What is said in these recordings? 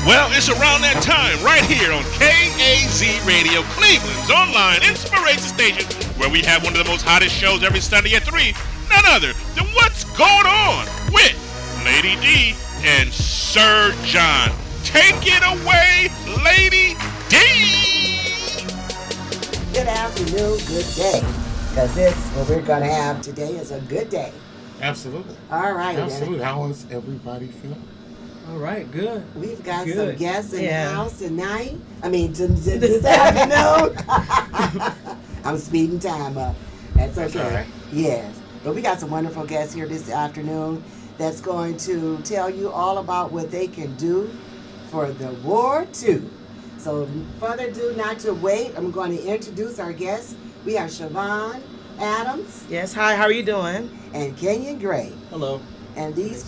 Well, it's around that time right here on KAZ Radio, Cleveland's online inspiration station, where we have one of the most hottest shows every Sunday at 3, none other than What's Going On with Lady D and Sir John. Take it away, Lady D! Good afternoon, good day, because this, what we're going to have today is a good day. Absolutely. All right. Absolutely. How is everybody feeling? All right, good. We've got Good. some guests in the house tonight. I mean, this afternoon. I'm speeding time up. That's okay. That's all right. Yes. But we got some wonderful guests here this afternoon that's going to tell you all about what they can do for the War II. So, further ado, not to wait, I'm going to introduce our guests. We have Siobhan Adams. Yes, hi, how are you doing? And Kenyon Gray. Hello. And these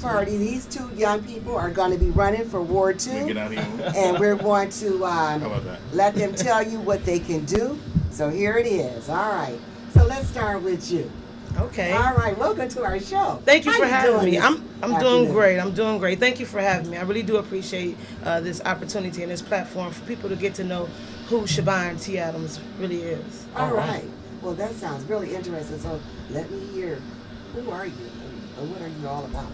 two young people are going to be running for War II. Get out of here. And we're going to How about that? let them tell you what they can do. So here it is. All right. So let's start with you. Okay. All right. Welcome to our show. Thank you How for having doing me. this I'm doing afternoon? great. I'm doing great. Thank you for having me. I really do appreciate this opportunity and this platform for people to get to know who Siobhan T. Adams really is. All right. Well, that sounds really interesting. So let me hear. Who are you? And what are you all about?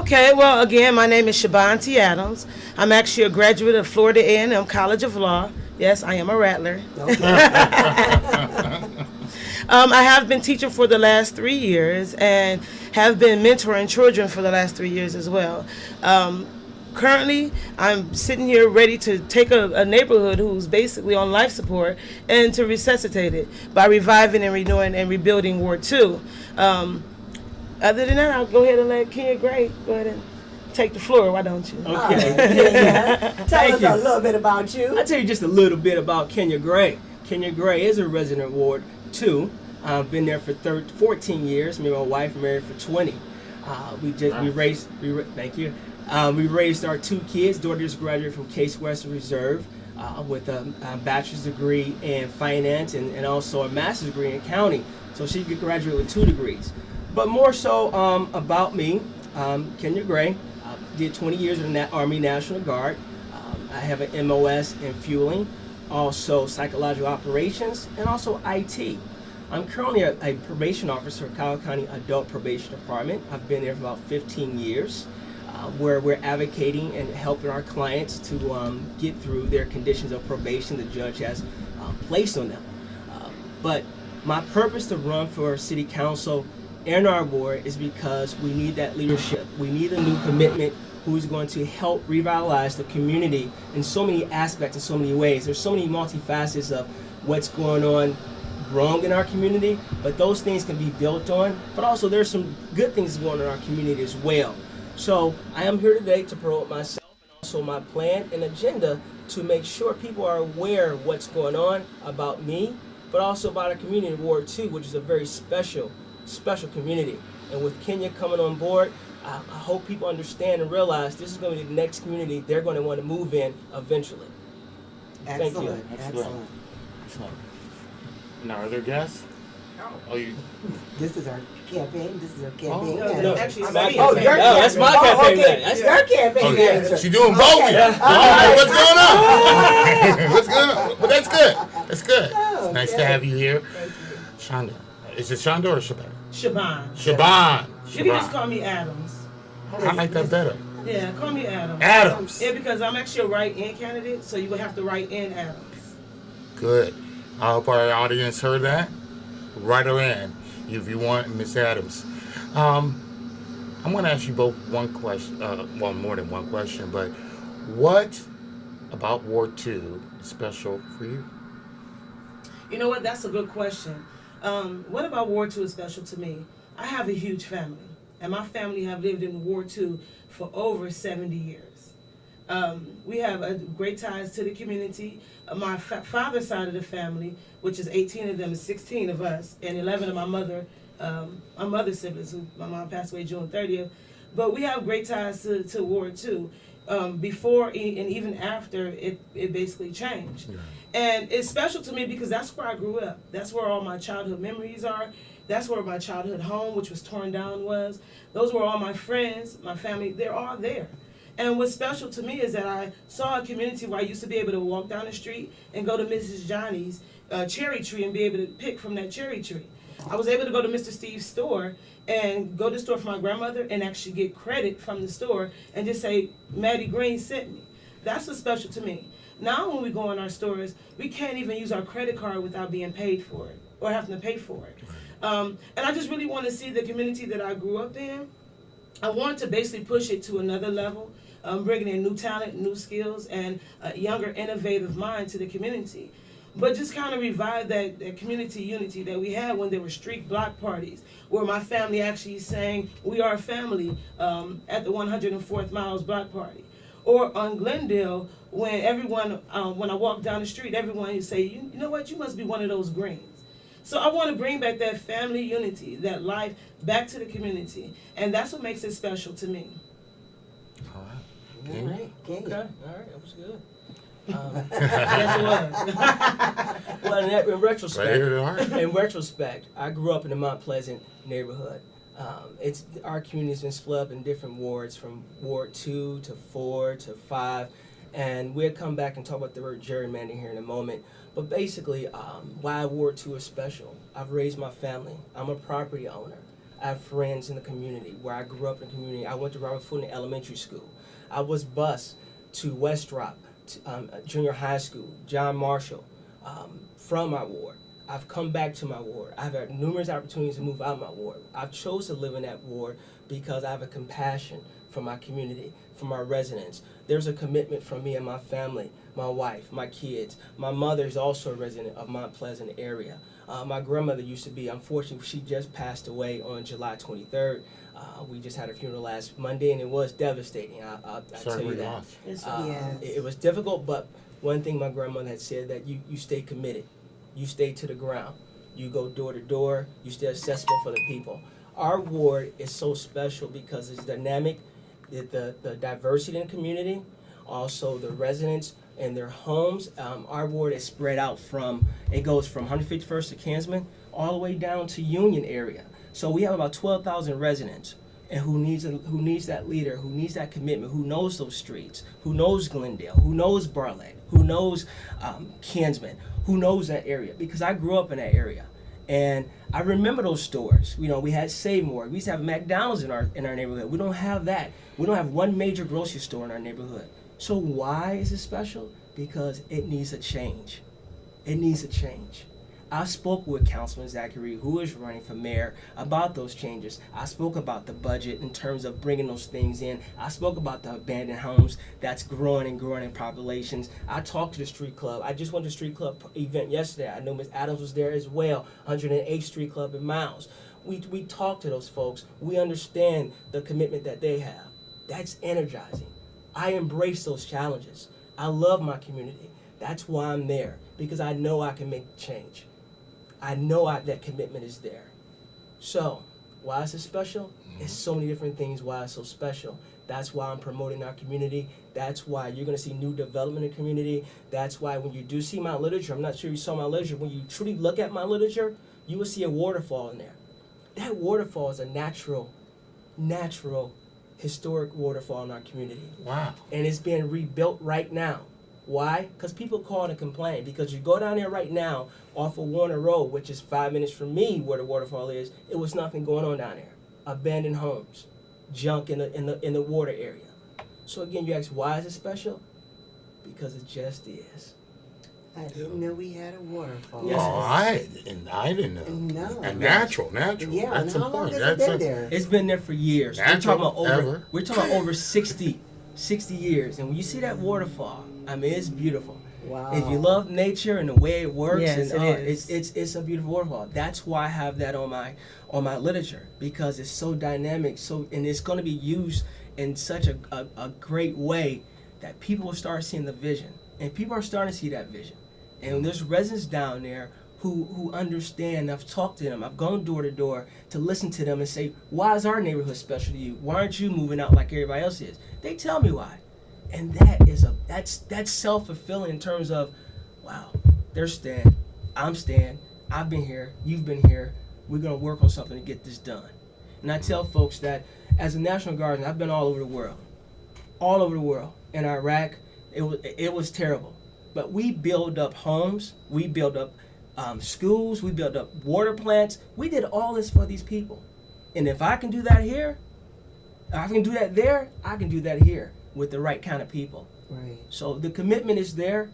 Okay, well, again, my name is Siobhan T. Adams. I'm actually a graduate of Florida A&M College of Law. Yes, I am a rattler. Okay. I have been teaching for the last 3 years and have been mentoring children for the last 3 years as well. Currently, I'm sitting here ready to take a neighborhood who's basically on life support and to resuscitate it by reviving and renewing and rebuilding Ward 2. Other than that, I'll go ahead and let Kenya Gray go ahead and take the floor. Why don't you? Okay. All right. Kenya, tell Thank us you. a little bit about you. I'll tell you just a little bit about Kenya Gray. Kenya Gray is a resident Ward 2. I've been there for 14 years. Me and my wife married for 20. We raised our 2 kids. Daughter just graduated from Case Western Reserve with a bachelor's degree in finance and also a master's degree in accounting. So she could graduate with 2 degrees. But more so about me, Kenya Gray, did 20 years in the Army National Guard. I have an MOS in fueling, also psychological operations, and also IT. I'm currently a probation officer at Kyle County Adult Probation Department. I've been there for about 15 years, where we're advocating and helping our clients to get through their conditions of probation the judge has placed on them. But my purpose to run for city council and our board is because we need that leadership. We need a new commitment who's going to help revitalize the community in so many aspects, in so many ways. There's so many multifacets of what's going on wrong in our community, but those things can be built on. But also there's some good things going on in our community as well. So I am here today to promote myself and also my plan and agenda to make sure people are aware of what's going on about me, but also about our community in Ward 2, which is a very special community. And with Kenya coming on board, I hope people understand and realize this is going to be the next community they're going to want to move in eventually. Excellent. Thank you. Excellent. Excellent. And our other guests? Oh, you. This is our campaign. This is our campaign. No, actually, it's it's my me. campaign. your No, that's my campaign. okay. man. That's Your campaign Oh, manager. she doing both. Okay. Yeah. All What's going on? What's going on? But that's good. That's good. It's nice to Okay. have you here. Shonda. Is it Shonda or Siobhan? Siobhan. Siobhan. You can just call me Adams. I like that better. Yeah, call me Adams. Adams. Yeah, because I'm actually a write-in candidate, so you would have to write in Adams. Good. I hope our audience heard that. Write her in if you want, Miss Adams. I'm going to ask you both one question. Well, more than one question, but what about Ward 2 is special for you? You know what? That's a good question. What about Ward 2 is special to me? I have a huge family, and my family have lived in Ward 2 for over 70 years. We have great ties to the community. My father's side of the family, which is 18 of them, is 16 of us, and 11 of my mother's siblings, who my mom passed away June 30th. But we have great ties to Ward 2. Before and even after it basically changed. Yeah. And it's special to me because that's where I grew up. That's where all my childhood memories are. That's where my childhood home, which was torn down, was. Those were all my friends, my family, they're all there. And what's special to me is that I saw a community where I used to be able to walk down the street and go to Mrs. Johnny's cherry tree and be able to pick from that cherry tree. I was able to go to Mr. Steve's store and go to the store for my grandmother and actually get credit from the store and just say, Maddie Green sent me. That's what's special to me. Now when we go in our stores, we can't even use our credit card without being paid for it or having to pay for it. And I just really want to see the community that I grew up in. I want to basically push it to another level, bringing in new talent, new skills, and a younger, innovative mind to the community. But just kind of revive that community unity that we had when there were street block parties, where my family actually sang "We Are Family" at the 104th Miles block party. Or on Glendale, when everyone, when I walk down the street, everyone would say, you know what, you must be one of those Greens. So I want to bring back that family unity, that life back to the community. And that's what makes it special to me. All right. All right. Okay, all right, that was good. Yes, it was. Well, in retrospect, Right. in retrospect, I grew up in the Mount Pleasant neighborhood. Our community's been split up in different wards, from Ward 2 to 4 to 5, and we'll come back and talk about the word gerrymandering here in a moment. But basically, why Ward 2 is special. I've raised my family. I'm a property owner. I have friends in the community where I grew up in the community. I went to Robert Fulton Elementary School. I was bused to West Rock, junior high school, John Marshall, from my ward. I've come back to my ward. I've had numerous opportunities to move out of my ward. I've chosen to live in that ward because I have a compassion for my community, for my residents. There's a commitment from me and my family, my wife, my kids. My mother is also a resident of Mount Pleasant area. My grandmother used to be, unfortunately, she just passed away on July 23rd. We just had a funeral last Monday, and it was devastating. I tell you that. Yes. It was difficult, but one thing my grandmother had said, that you stay committed. You stay to the ground. You go door to door. You stay accessible for the people. Our ward is so special because it's dynamic, the diversity in the community, also the residents and their homes. Our ward is spread out it goes from 151st to Kinsman all the way down to Union area. So we have about 12,000 residents, and who needs that leader, who needs that commitment, who knows those streets, who knows Glendale, who knows Bartlett, who knows Kinsman, who knows that area, because I grew up in that area. And I remember those stores. You know, we had Save More. We used to have McDonald's in our neighborhood. We don't have that. We don't have one major grocery store in our neighborhood. So why is it special? Because it needs a change. It needs a change. I spoke with Councilman Zachary, who is running for mayor, about those changes. I spoke about the budget in terms of bringing those things in. I spoke about the abandoned homes that's growing and growing in populations. I talked to the street club. I just went to the street club event yesterday. I know Ms. Adams was there as well, 108th Street Club in Miles. We talked to those folks. We understand the commitment that they have. That's energizing. I embrace those challenges. I love my community. That's why I'm there, because I know I can make change. I know that commitment is there. So, why is it special? It's so many different things why it's so special. That's why I'm promoting our community. That's why you're going to see new development in the community. That's why when you do see my literature, I'm not sure you saw my literature, when you truly look at my literature, you will see a waterfall in there. That waterfall is a natural, historic waterfall in our community. Wow. And it's being rebuilt right now. Why? Because people call and complain. Because you go down there right now off of Warner Road, which is 5 minutes from me where the waterfall is, it was nothing going on down there. Abandoned homes, junk in the water area. So again, you ask, why is it special? Because it just is. I didn't know we had a waterfall. Yes. Oh, I didn't know. No. And natural. Yeah, That's and how long important. has it been there? It's been there for years. Natural, We're talking about over 60 years. And when you see that waterfall, I mean, it's beautiful. Wow. If you love nature and the way it works, Yes, and it is. it's a beautiful waterfall. That's why I have that on my literature, because it's so dynamic, and it's going to be used in such a great way that people will start seeing the vision. And people are starting to see that vision. And there's residents down there who understand. I've talked to them. I've gone door to door to listen to them and say, why is our neighborhood special to you? Why aren't you moving out like everybody else is? They tell me why. And that's self-fulfilling in terms of, wow, they're Stan, I'm Stan, I've been here, you've been here, we're gonna work on something to get this done. And I tell folks that as a National Guardsman, I've been all over the world. In Iraq, it was terrible. But we build up homes, we build up schools, we build up water plants. We did all this for these people. And if I can do that here, I can do that there, I can do that here with the right kind of people. Right. So the commitment is there.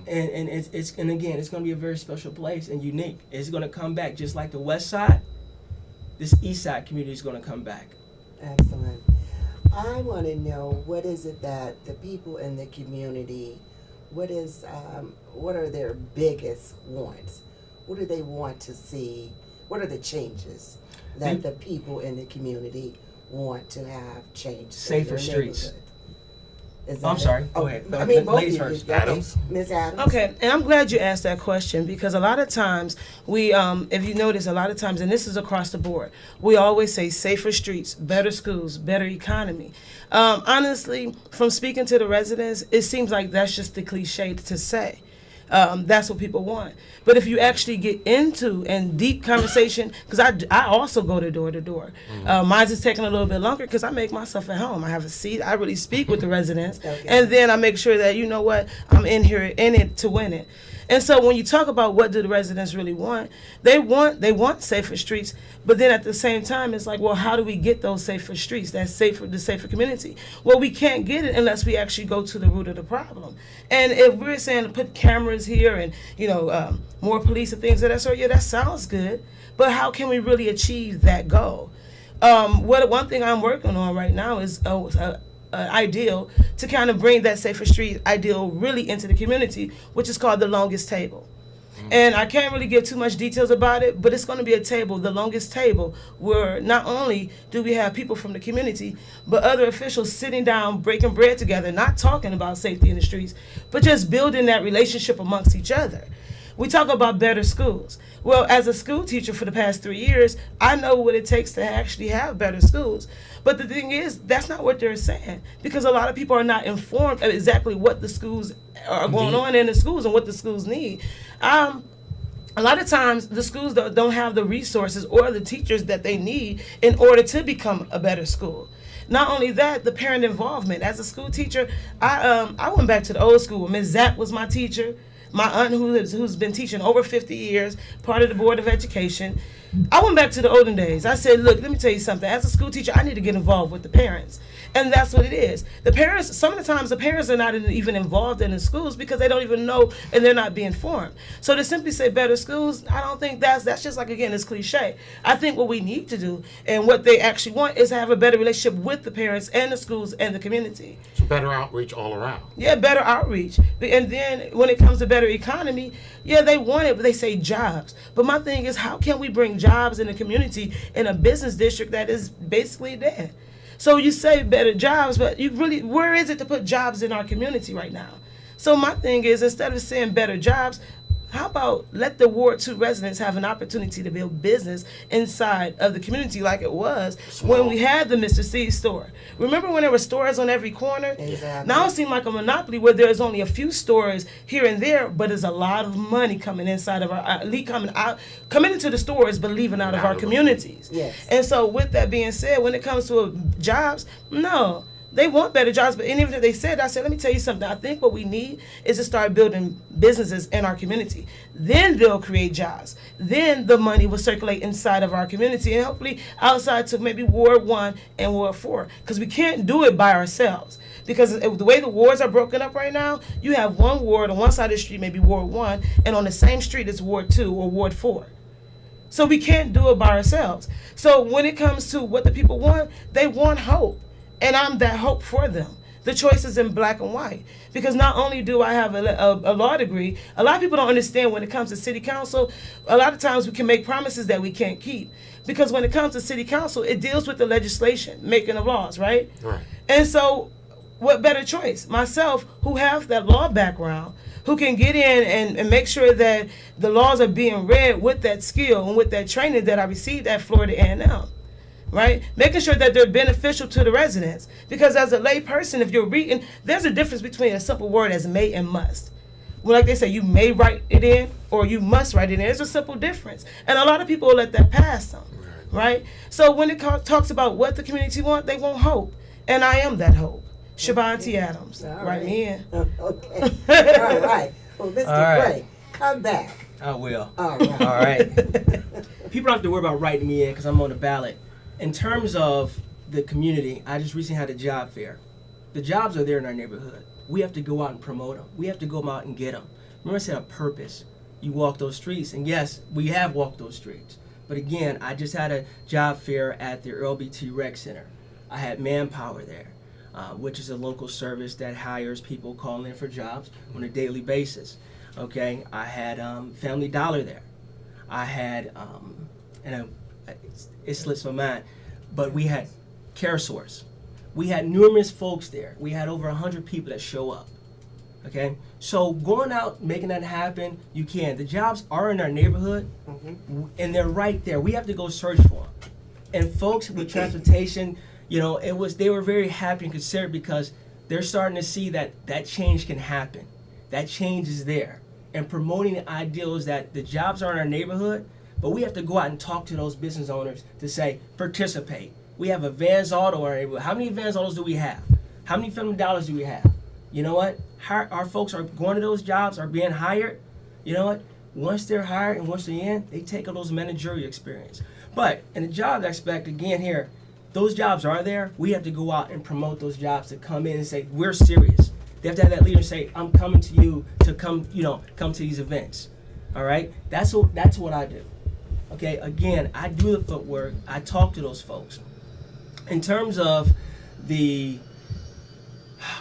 And it's going to be a very special place and unique. It's going to come back just like the West Side. This East Side community is going to come back. Excellent. I want to know, what is it that the people in the community, what are their biggest wants? What do they want to see? What are the changes that the people in the community want to have changed? Safer streets. I'm it? sorry. Go Oh, ahead. I mean, both Ladies of you. first. Adams. Ms. Adams. Okay, and I'm glad you asked that question, because a lot of times we, if you notice, a lot of times, and this is across the board, we always say safer streets, better schools, better economy. Honestly, from speaking to the residents, it seems like that's just the cliche to say. That's what people want. But if you actually get into and deep conversation, because I also go to door. Mine's is taking a little bit longer because I make myself at home. I have a seat. I really speak with the residents. Okay. And then I make sure that, you know what, I'm in it to win it. And so when you talk about what do the residents really want, they want safer streets, but then at the same time, it's like, well, how do we get those safer streets, the safer community? Well, we can't get it unless we actually go to the root of the problem. And if we're saying to put cameras here and, more police and things of that sort, yeah, that sounds good, but how can we really achieve that goal? One thing I'm working on right now is ideal to kind of bring that safer street ideal really into the community, which is called the longest table. And I can't really give too much details about it, but it's going to be a table, the longest table, where not only do we have people from the community, but other officials sitting down, breaking bread together, not talking about safety in the streets, but just building that relationship amongst each other. We talk about better schools. Well, as a school teacher for the past 3 years, I know what it takes to actually have better schools. But the thing is, that's not what they're saying, because a lot of people are not informed of exactly what the schools are going on in the schools and what the schools need. A lot of times, the schools don't have the resources or the teachers that they need in order to become a better school. Not only that, the parent involvement. As a school teacher, I went back to the old school. Ms. Zapp was my teacher. My aunt, who's been teaching over 50 years, part of the Board of Education. I went back to the olden days. I said, look, let me tell you something. As a school teacher, I need to get involved with the parents. And that's what it is. The parents, some of the times, the parents are not even involved in the schools because they don't even know and they're not being informed. So to simply say better schools, I don't think that's just like, again, it's cliche. I think what we need to do and what they actually want is to have a better relationship with the parents and the schools and the community. So better outreach all around. Yeah, better outreach. And then when it comes to better economy, yeah, they want it, but they say jobs. But my thing is, how can we bring jobs in the community in a business district that is basically dead? So you say better jobs, but you really, where is it to put jobs in our community right now? So my thing is, instead of saying better jobs, how about let the Ward 2 residents have an opportunity to build business inside of the community like it was when we had the Mr. C store. Remember when there were stores on every corner? Exactly. Now it seems like a monopoly where there's only a few stores here and there, but there's a lot of money coming inside of our, coming into the stores, but leaving out of our communities. Yes. And so with that being said, when it comes to jobs, no. They want better jobs, but even if they said, I said, let me tell you something. I think what we need is to start building businesses in our community. Then they'll create jobs. Then the money will circulate inside of our community and hopefully outside to maybe Ward 1 and Ward 4. Because we can't do it by ourselves. Because the way the wards are broken up right now, you have one ward on one side of the street, maybe Ward 1, and on the same street it's Ward 2 or Ward 4. So we can't do it by ourselves. So when it comes to what the people want, they want hope. And I'm that hope for them. The choice is in black and white. Because not only do I have a law degree, a lot of people don't understand when it comes to city council, a lot of times we can make promises that we can't keep. Because when it comes to city council, it deals with the legislation, making of laws, right? Right. And so what better choice? Myself, who have that law background, who can get in and make sure that the laws are being read with that skill and with that training that I received at Florida A&M. Right? Making sure that they're beneficial to the residents. Because as a lay person, if you're reading, there's a difference between a simple word as may and must. Well, like they say, you may write it in or you must write it in. There's a simple difference. And a lot of people will let that pass them. Right? So when it talks about what the community want, they want hope. And I am that hope. Shabonte Adams. All Write me in. Okay. All right. Well, Mr. All right. Gray, come back. I will. All right. All right. People don't have to worry about writing me in because I'm on the ballot. In terms of the community, I just recently had a job fair. The jobs are there in our neighborhood. We have to go out and promote them. We have to go out and get them. Remember I said a purpose. You walk those streets. And yes, we have walked those streets. But again, I just had a job fair at the Earl B. T. Rec Center. I had Manpower there, which is a local service that hires people calling in for jobs on a daily basis. Okay, I had Family Dollar there. I had, it slips my mind, but we had CareSource. We had numerous folks there. We had over 100 people that show up. Okay, so going out, making that happen, you can. The jobs are in our neighborhood, and they're right there. We have to go search for them. And folks with transportation, you know, they were very happy and considerate because they're starting to see that change can happen. That change is there. And promoting the ideals that the jobs are in our neighborhood, but we have to go out and talk to those business owners to say, participate. We have a Vans Auto in our neighborhood. How many Vans Autos do we have? How many Family Dollars do we have? You know what? Our folks are going to those jobs, are being hired. You know what? Once they're hired and once they're in, they take on those managerial experience. But in the job aspect, again here, those jobs are there. We have to go out and promote those jobs to come in and say, we're serious. They have to have that leader say, I'm coming to you to come to these events. All right? That's what I do. Okay, again, I do the footwork. I talk to those folks. In terms of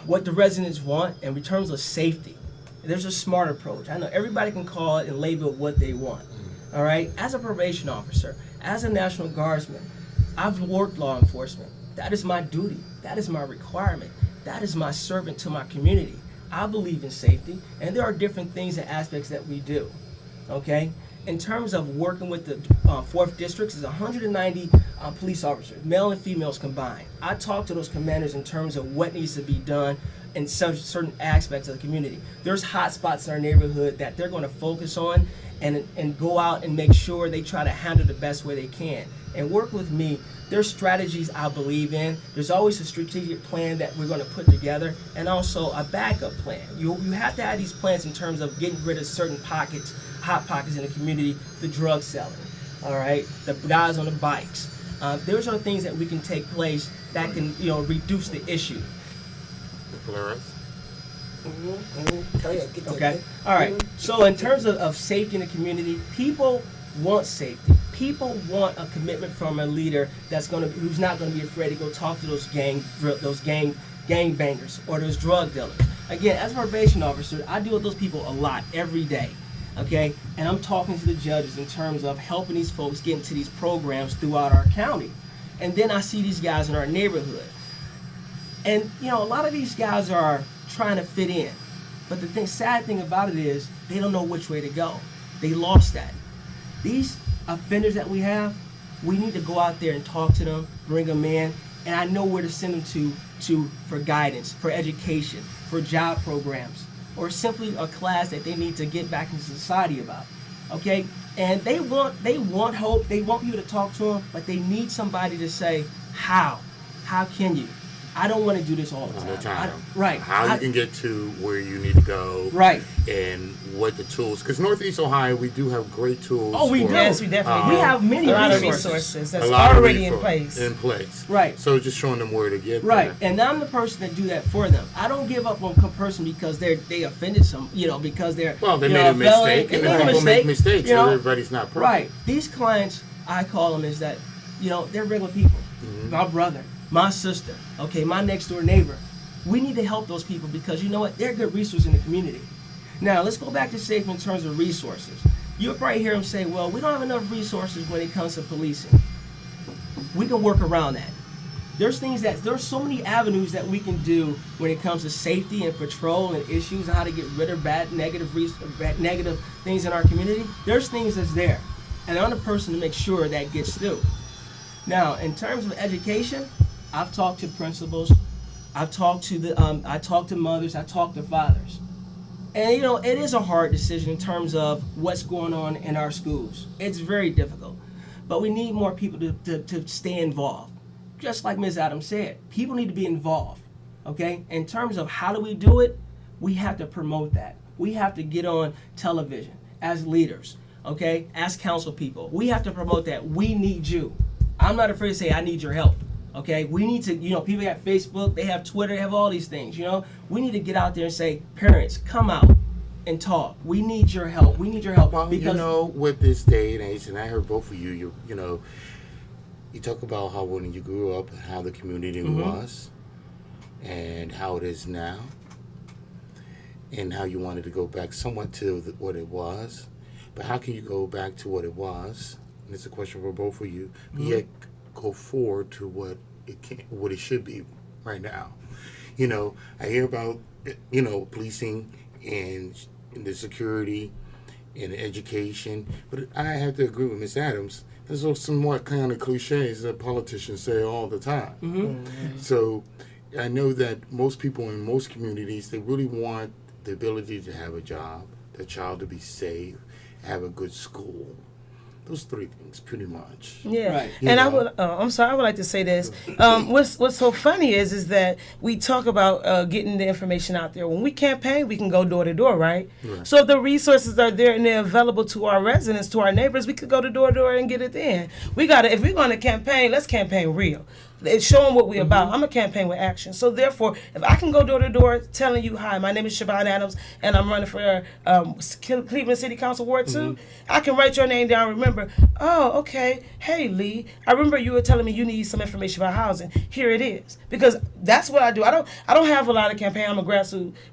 what the residents want, and in terms of safety, there's a smart approach. I know everybody can call it and label what they want. All right? As a probation officer, as a National Guardsman, I've worked law enforcement. That is my duty. That is my requirement. That is my servant to my community. I believe in safety, and there are different things and aspects that we do. Okay? In terms of working with the 4th District, it's 190 police officers, male and females combined. I talk to those commanders in terms of what needs to be done in certain aspects of the community. There's hot spots in our neighborhood that they're going to focus on and go out and make sure they try to handle the best way they can. And work with me. There's strategies I believe in. There's always a strategic plan that we're going to put together, and also a backup plan. You have to have these plans in terms of getting rid of certain pockets, hot pockets in the community, the drug selling, all right, the guys on the bikes. Those are things that we can take place that can, reduce the issue. Okay. All right. So in terms of safety in the community, people want safety. People want a commitment from a leader who's not going to be afraid to go talk to those gang bangers or those drug dealers. Again, as a probation officer, I deal with those people a lot every day. Okay, and I'm talking to the judges in terms of helping these folks get into these programs throughout our county. And then I see these guys in our neighborhood. And, a lot of these guys are trying to fit in. But the sad thing about it is they don't know which way to go. They lost that. These offenders that we have, we need to go out there and talk to them, bring them in, and I know where to send them to for guidance, for education, for job programs, or simply a class that they need to get back into society about. Okay? And they want hope, they want people to talk to them, but they need somebody to say, how? How can you? I don't want to do this all the time. Right. How you can get to where you need to go. Right. And what the tools, because Northeast Ohio, we do have great tools. Oh, we do. Yes, we definitely we have many resources that's already in place. Right. So just showing them where to get right. there. And I'm the person that do that for them. I don't give up on a person because they offended some, because they're they made a mistake, and then people make mistakes. So everybody's not perfect. Right. These clients, I call them, is that they're regular people. Mm-hmm. My brother, my sister, okay, my next door neighbor. We need to help those people because you know what? They're a good resource in the community. Now, let's go back to safe in terms of resources. You'll probably hear them say, well, we don't have enough resources when it comes to policing. We can work around that. There's so many avenues that we can do when it comes to safety and patrol and issues and how to get rid of bad negative things in our community. There's things that's there, and I'm the person to make sure that gets through. Now, in terms of education, I've talked to principals, I've talked to I talked to mothers, I talked to fathers, and it is a hard decision in terms of what's going on in our schools. It's very difficult, but we need more people to stay involved. Just like Ms. Adams said, people need to be involved, okay? In terms of how do we do it, we have to promote that. We have to get on television as leaders, okay? As council people. We have to promote that. We need you. I'm not afraid to say I need your help, okay? We need to, people have Facebook, they have Twitter, they have all these things, We need to get out there and say, parents, come out and talk. We need your help. We need your help. Well, because, with this day and age, and I heard both of you, you talk about how when you grew up, how the community was, and how it is now, and how you wanted to go back somewhat to what it was. But how can you go back to what it was? And it's a question for both of you. But yet go forward to what it should be right now. I hear about policing and the security and education, but I have to agree with Ms. Adams. There's some more kind of cliches that politicians say all the time. So I know that most people in most communities, they really want the ability to have a job, their child to be safe, have a good school. Those three things, pretty much. Yeah, right. And I would. I'm sorry. I would like to say this. What's so funny is that we talk about getting the information out there. When we campaign, we can go door to door, right? So if the resources are there and they're available to our residents, to our neighbors, we could go to door to door and get it in. If we're going to campaign, let's campaign real. It's showing what we're about. I'm a campaign with action. So therefore, if I can go door to door telling you, hi, my name is Siobhan Adams, and I'm running for Cleveland City Council Ward 2, I can write your name down, remember, oh, okay, hey, Lee, I remember you were telling me you need some information about housing. Here it is. Because that's what I do. I don't have a lot of campaign. I'm a grassroots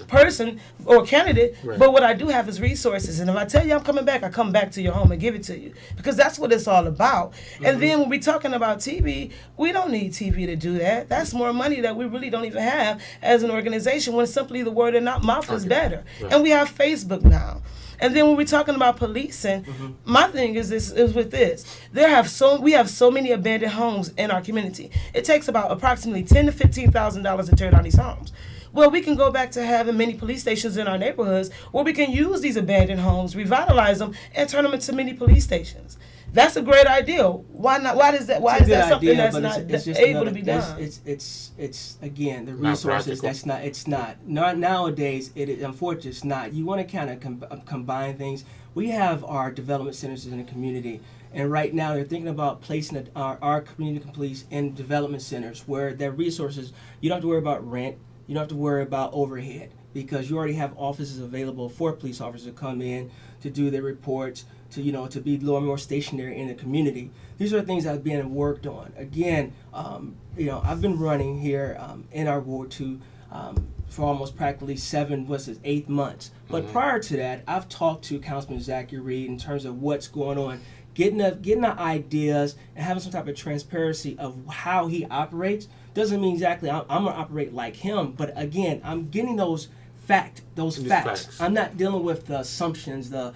person or candidate, but what I do have is resources. And if I tell you I'm coming back, I come back to your home and give it to you. Because that's what it's all about. And then when we're talking about TV, we don't need TV to do that. That's more money that we really don't even have as an organization when simply the word of mouth is better. And we have Facebook now. And then when we're talking about policing, my thing is with this. We have so many abandoned homes in our community. It takes about approximately $10,000 to $15,000 to tear down these homes. Well, we can go back to having many police stations in our neighborhoods where we can use these abandoned homes, revitalize them, and turn them into mini police stations. That's a great idea. Why not? Why is that? Why is that something that's not able to be done? It's again the resources. It's not nowadays. It is unfortunately it's not. You want to kind of combine things. We have our development centers in the community, and right now they're thinking about placing our community police in development centers where their resources. You don't have to worry about rent. You don't have to worry about overhead because you already have offices available for police officers to come in to do their reports. To be a little more stationary in the community. These are things that are being worked on. Again, I've been running here in our Ward 2 for almost practically 8 months. But prior to that, I've talked to Councilman Zachary Reed in terms of what's going on, getting the ideas and having some type of transparency of how he operates. Doesn't mean exactly I'm going to operate like him, but again, I'm getting those facts. I'm not dealing with the assumptions, the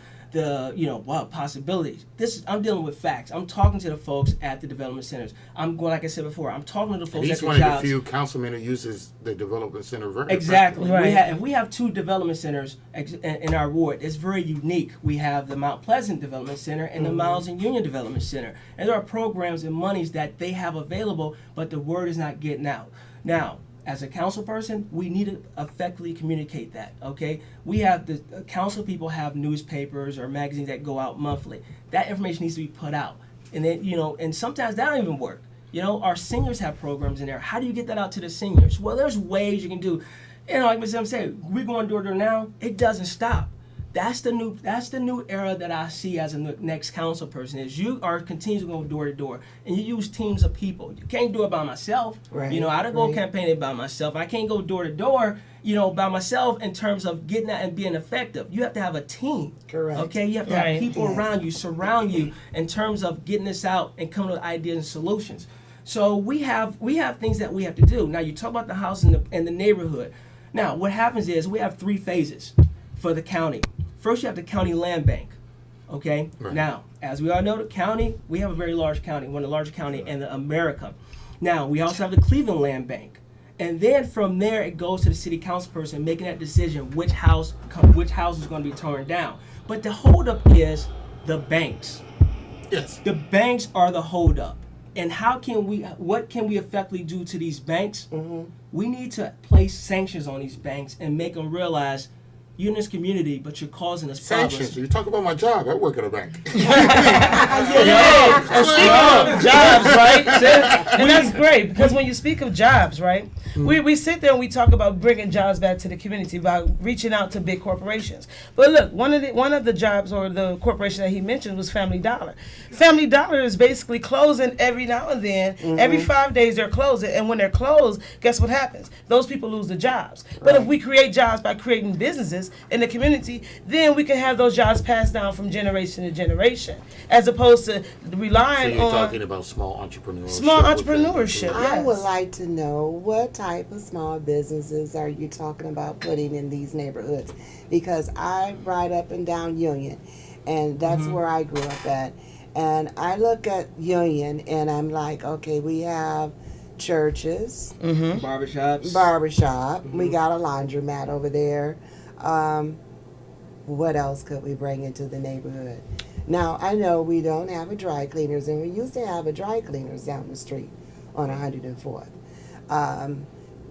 possibilities. I'm dealing with facts. I'm talking to the folks at the development centers. I'm going, like I said before, I'm talking to the folks at the jobs. He's one of the few councilmen who uses the development center very exactly. Right. We have 2 development centers in our ward. It's very unique. We have the Mount Pleasant Development Center and the Miles and Union Development Center. And there are programs and monies that they have available, but the word is not getting out. Now, as a council person, we need to effectively communicate that, okay? We have the council people have newspapers or magazines that go out monthly. That information needs to be put out. And then, and sometimes that don't even work. Our seniors have programs in there. How do you get that out to the seniors? Well, there's ways you can do. Like Ms. M said, we're going door to door now. It doesn't stop. That's the new era that I see as a next council person is you are continuing to go door to door and you use teams of people. You can't do it by myself. Right. I don't go campaigning by myself. I can't go door to door, by myself in terms of getting out and being effective. You have to have a team. Correct. Okay, you have to have people around you, surround you in terms of getting this out and coming up with ideas and solutions. So we have things that we have to do. Now you talk about the house in the neighborhood. Now what happens is we have 3 phases for the county. First you have the county land bank. Okay. Right. Now, as we all know, the county, we have a very large county, one of the largest county in America. Now we also have the Cleveland Land Bank. And then from there, it goes to the city council person making that decision which house is going to be torn down. But the holdup is the banks. Yes. The banks are the holdup. And what can we effectively do to these banks? Mm-hmm. We need to place sanctions on these banks and make them realize you're in this community, but you're causing us problems. Sanctions. You talk about my job. I work at a bank. And speaking of jobs, right? And that's great because when you speak of jobs, right? We sit there and we talk about bringing jobs back to the community, about reaching out to big corporations. But look, one of the jobs or the corporation that he mentioned was Family Dollar. Family Dollar is basically closing every now and then. Every 5 days they're closing, and when they're closed, guess what happens? Those people lose the jobs. But if we create jobs by creating businesses in the community, then we can have those jobs passed down from generation to generation, as opposed to So relying you're on talking about small entrepreneurship. small entrepreneurship. I Yes. would like to know what type of small businesses are you talking about putting in these neighborhoods? Because I ride up and down Union, and that's where I grew up at. And I look at Union, and I'm like, okay, we have churches, Barbershops. barbershop, we got a laundromat over there. What else could we bring into the neighborhood? Now, I know we don't have a dry cleaners, and we used to have a dry cleaners down the street on 104th.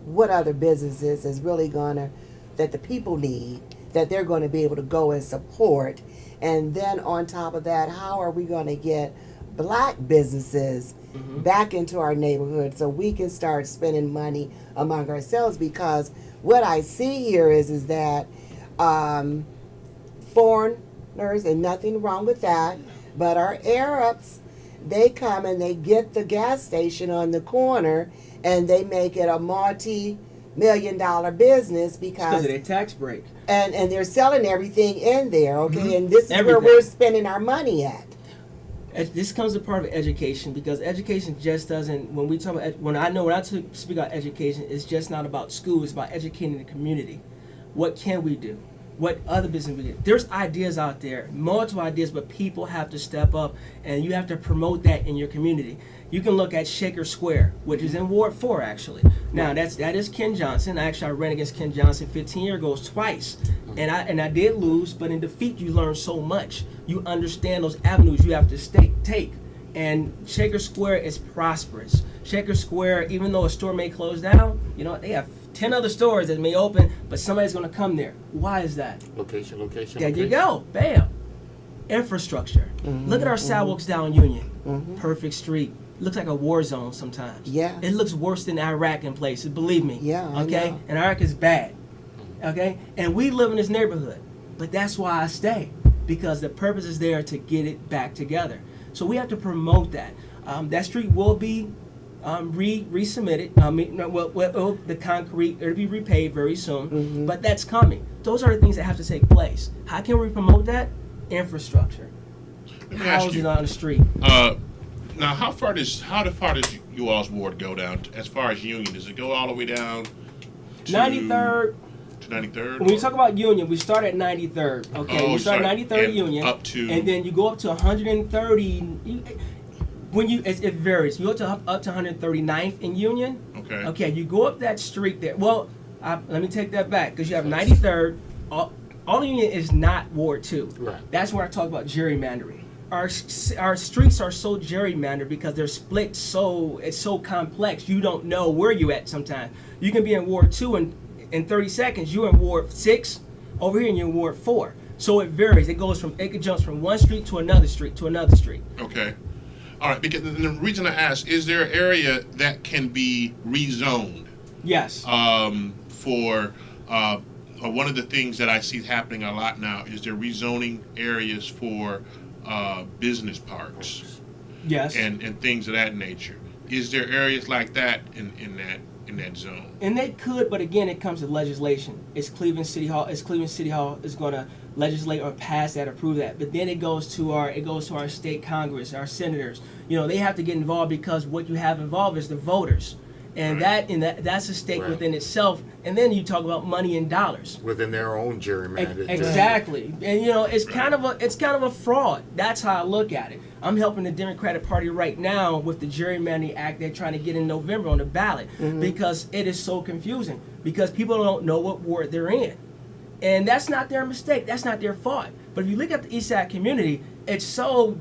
What other businesses is really that the people need, that they're going to be able to go and support? And then on top of that, how are we going to get black businesses back into our neighborhood so we can start spending money among ourselves? Because what I see here is that foreigners, and nothing wrong with that, but our Arabs, they come and they get the gas station on the corner and they make it a multi-million-dollar business Because of their tax break. and they're selling everything in there, okay? And this is where Everything. we're spending our money at. This comes a part of education, because education just doesn't. When we talk about when I speak about education, it's just not about school. It's about educating the community. What can we do? What other business we get? There's ideas out there, multiple ideas, but people have to step up, and you have to promote that in your community. You can look at Shaker Square, which is in Ward 4, actually. Now that is Ken Johnson. Actually, I ran against Ken Johnson 15 years ago twice, and I did lose. But in defeat, you learn so much. You understand those avenues you have to take. And Shaker Square is prosperous. Shaker Square, even though a store may close down, they have 10 other stores that may open, but somebody's going to come there. Why is that? Location. There you go. Bam. Infrastructure. Look at our sidewalks down Union. Perfect street. Looks like a war zone sometimes. Yeah. It looks worse than Iraq in places, believe me. Yeah, I Okay? know. And Iraq is bad. Okay? And we live in this neighborhood. But that's why I stay. Because the purpose is there to get it back together. So we have to promote that. That street will be resubmitted. The concrete, it'll be repaved very soon. But that's coming. Those are the things that have to take place. How can we promote that? Infrastructure. Let me ask Houses you. on the street. Now, how far does you all's ward go down as far as Union? Does it go all the way down to 93rd. To 93rd? When we talk about Union, we start at 93rd. Okay, Oh, we start at sorry. 93rd And Union, up to- and then you go up to 130. It varies. You go up to 139th in Union. Okay. Okay, you go up that street there. Well, let me take that back, because you have 93rd. All Union is not Ward 2. Right. That's where I talk about gerrymandering. Our streets are so gerrymandered because they're split it's so complex. You don't know where you at sometimes. You can be in Ward 2 and in 30 seconds you're in Ward 6, over here and you're in Ward 4. So it varies. It jumps from one street to another street to another street. Okay. All right. Because the reason I ask, is there an area that can be rezoned Yes. for one of the things that I see happening a lot now is they're rezoning areas for business parks Yes. and things of that nature. Is there areas like that in that zone? And they could, but again, it comes to legislation. It's Cleveland City Hall is going to legislate or pass that, approve that. But then it goes to our state Congress, our senators. they have to get involved because what you have involved is the voters. And that's a stake Right. within itself. And then you talk about money and dollars. Within their own gerrymandered. Exactly. And it's kind of a fraud. That's how I look at it. I'm helping the Democratic Party right now with the Gerrymandering Act they're trying to get in November on the ballot because it is so confusing because people don't know what ward they're in. And that's not their mistake. That's not their fault. But if you look at the East Side community, it's so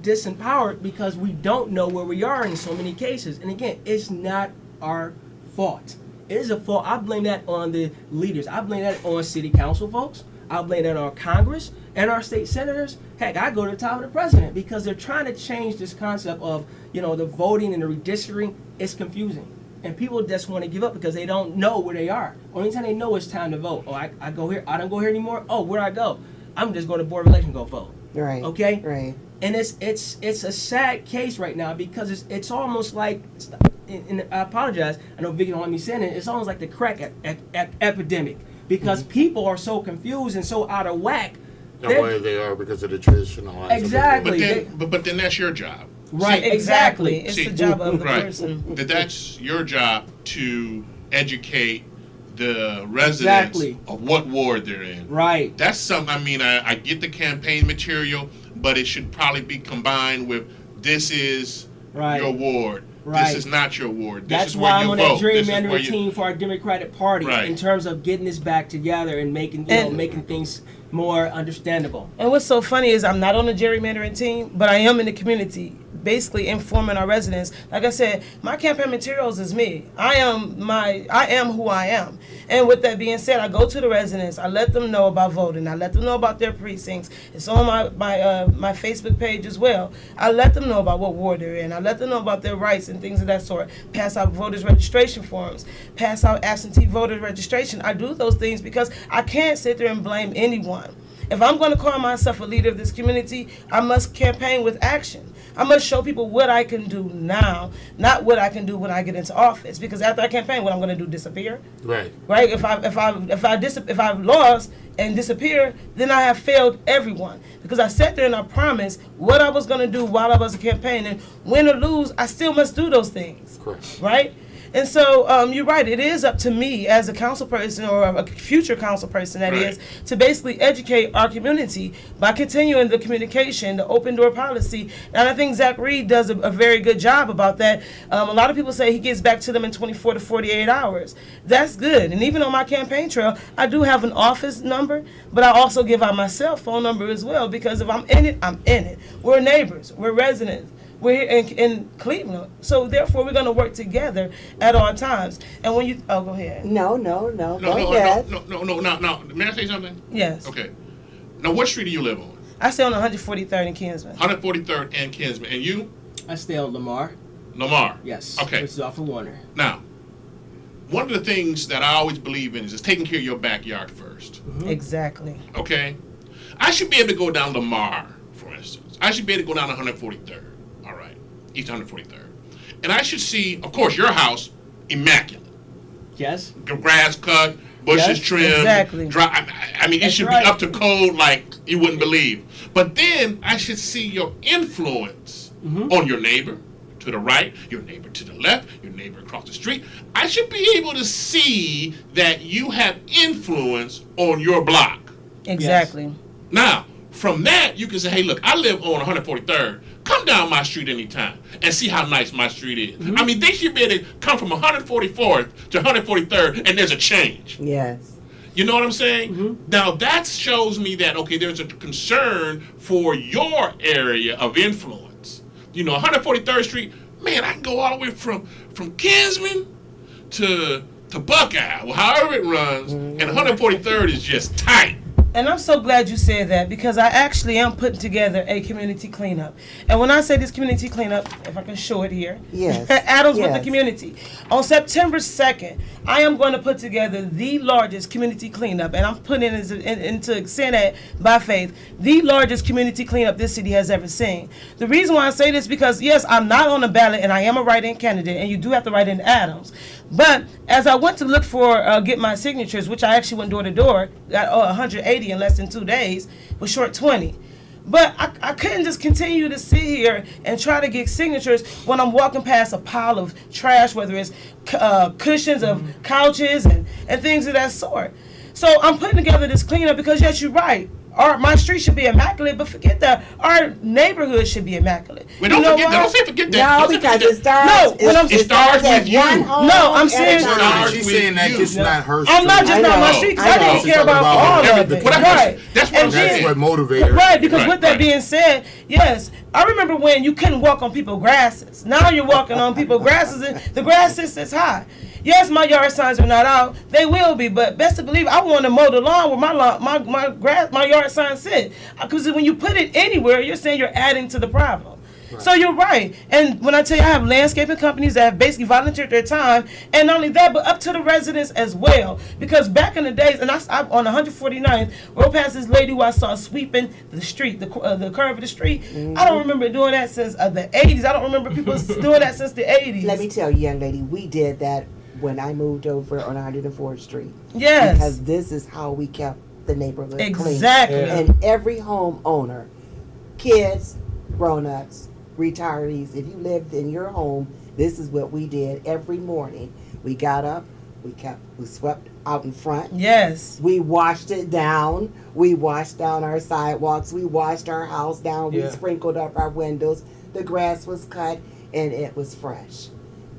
disempowered because we don't know where we are in so many cases. And again, it's not our fault. It is a fault. I blame that on the leaders. I blame that on city council folks. I blame that on Congress and our state senators. Heck, I go to the top of the president because they're trying to change this concept of, the voting and the redistricting. It's confusing. And people just want to give up because they don't know where they are. Only time they know it's time to vote. Oh, I go here. I don't go here anymore. Oh, where I go? I'm just going to Board of Elections go vote. Right. Okay? Right. And it's a sad case right now because it's almost like, and I apologize, I know Vicky don't want me saying it, it's almost like the crack epidemic because people are so confused and so out of whack. The way they are because of the traditionalized. Exactly. But then that's your job. Right, See, exactly. It's See, the job of the right. person. That's your job to educate the residents Exactly. of what ward they're in. Right. That's something, I get the campaign material, but it should probably be combined with this is Right. your ward. Right. This is not your ward. This That's is where why you I'm on vote. that This is where gerrymandering you- team for our Democratic Party Right. in terms of getting this back together and making things more understandable. And what's so funny is I'm not on the gerrymandering team, but I am in the community, basically informing our residents. Like I said, my campaign materials is me. I am who I am. And with that being said, I go to the residents. I let them know about voting. I let them know about their precincts. It's on my Facebook page as well. I let them know about what ward they're in. I let them know about their rights and things of that sort. Pass out voters registration forms. Pass out absentee voter registration. I do those things because I can't sit there and blame anyone. If I'm going to call myself a leader of this community, I must campaign with action. I must show people what I can do now, not what I can do when I get into office. Because after I campaign, what I'm going to do disappear? Right. Right? If I've lost and disappear, then I have failed everyone. Because I sat there and I promised what I was going to do while I was campaigning. Win or lose, I still must do those things. Correct. Right? And so you're right. It is up to me as a council person or a future council person, that Right. is, to basically educate our community by continuing the communication, the open door policy. And I think Zach Reed does a very good job about that. A lot of people say he gets back to them in 24 to 48 hours. That's good. And even on my campaign trail, I do have an office number, but I also give out my cell phone number as well because if I'm in it, I'm in it. We're neighbors. We're residents. We're here in Cleveland, so therefore we're going to work together at all times. And when you, go ahead. No. No. Go ahead. May I say something? Yes. Okay. Now, what street do you live on? I stay on 143rd in Kinsman. 143rd and Kinsman. And you? I stay on Lamar. Lamar. Yes. Okay. Which is off of Warner. Now, one of the things that I always believe in is taking care of your backyard first. Exactly. Okay? I should be able to go down Lamar, for instance. I should be able to go down 143rd. All right. East 143rd. And I should see, of course, your house immaculate. Yes. Grass cut, bushes Yes, trimmed. exactly. I mean, it That's should right. be up to code like you wouldn't believe. But then I should see your influence on your neighbor to the right, your neighbor to the left, your neighbor across the street. I should be able to see that you have influence on your block. Exactly. Now, from that, you can say, hey, look, I live on 143rd. Come down my street anytime and see how nice my street is. I mean, they should be able to come from 144th to 143rd and there's a change. Yes. You know what I'm saying? Now, that shows me that, okay, there's a concern for your area of influence. 143rd Street, man, I can go all the way from Kinsman to Buckeye, well, however it runs, and 143rd is just tight. And I'm so glad you said that because I actually am putting together a community cleanup. And when I say this community cleanup, if I can show it here, Yes. Adams with the Yes. community. On September 2nd, I am going to put together the largest community cleanup, and I'm putting it into saying that by faith, the largest community cleanup this city has ever seen. The reason why I say this is because, yes, I'm not on the ballot, and I am a write-in candidate, and you do have to write in Adams. But as I went to look for, get my signatures, which I actually went door to door, got 180 in less than 2 days, was short 20. But I couldn't just continue to sit here and try to get signatures when I'm walking past a pile of trash, whether it's cushions of couches and things of that sort. So I'm putting together this cleanup because, yes, you're right. My street should be immaculate, but forget that. Our neighborhood should be immaculate. Well, don't forget that. Don't say forget that. No, Don't say because forget it starts. No, it starts at with you. one home No, I'm at a saying- time. starts She's with saying that you. just not her I'm not street. just I not my know, street, 'cause I I know. didn't care about About all of everything. it. Well, Right. that's what I'm And saying. That's what motivated her. Right, because Right, with that right. being said, yes, I remember when you couldn't walk on people's grasses. Now you're walking on people's grasses and the grass sits this high. Yes, my yard signs are not out. They will be, but best to believe I want to mow the lawn where my yard sign sit. Because when you put it anywhere, you're saying you're adding to the problem. So you're right. And when I tell you I have landscaping companies that have basically volunteered their time, and not only that, but up to the residents as well. Because back in the days, and I on 149th, rode past this lady who I saw sweeping the street, the curve of the street. I don't remember doing that since the 80s. I don't remember people doing that since the 80s. Let me tell you, young lady, we did that when I moved over on 104th Street. Yes. Because this is how we kept the neighborhood clean. Exactly. Yeah. And every homeowner, kids, grown-ups, retirees, if you lived in your home, this is what we did every morning. We got up, we swept out in front. Yes. We washed it down. We washed down our sidewalks. We washed our house down. We Yeah. sprinkled up our windows. The grass was cut and it was fresh.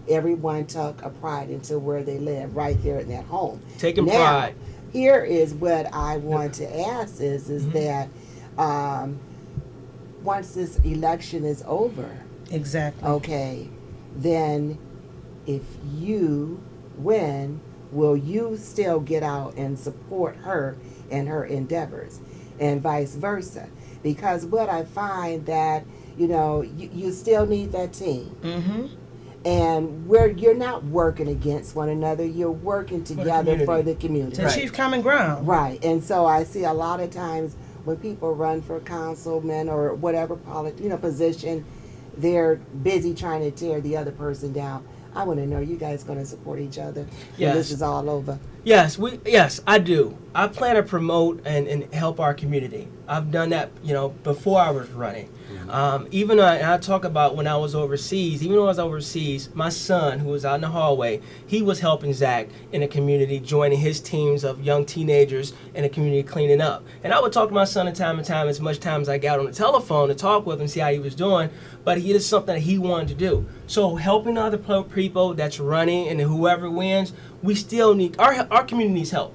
Everyone took a pride into where they live, right there in that home. Taking Now, pride. here is what I want to ask is that once this election is over, Exactly. okay, then if you win, will you still get out and support her in her endeavors and vice versa? Because what I find that, you still need that team. Mm-hmm. And you're not working against one another, you're working together for the community. To Right. achieve common ground. Right. And so I see a lot of times when people run for councilman or whatever position, they're busy trying to tear the other person down. I want to know, you guys going to support each other when Yes. this is all over? Yes, I do. I plan to promote and help our community. I've done that, before I was running. Even and I talk about when I was overseas. Even when I was overseas, my son, who was out in the hallway, he was helping Zach in the community, joining his teams of young teenagers in the community cleaning up. And I would talk to my son time and time, as much time as I got on the telephone to talk with him, see how he was doing. But it is something that he wanted to do. So helping other people that's running and whoever wins, we still need our community needs help.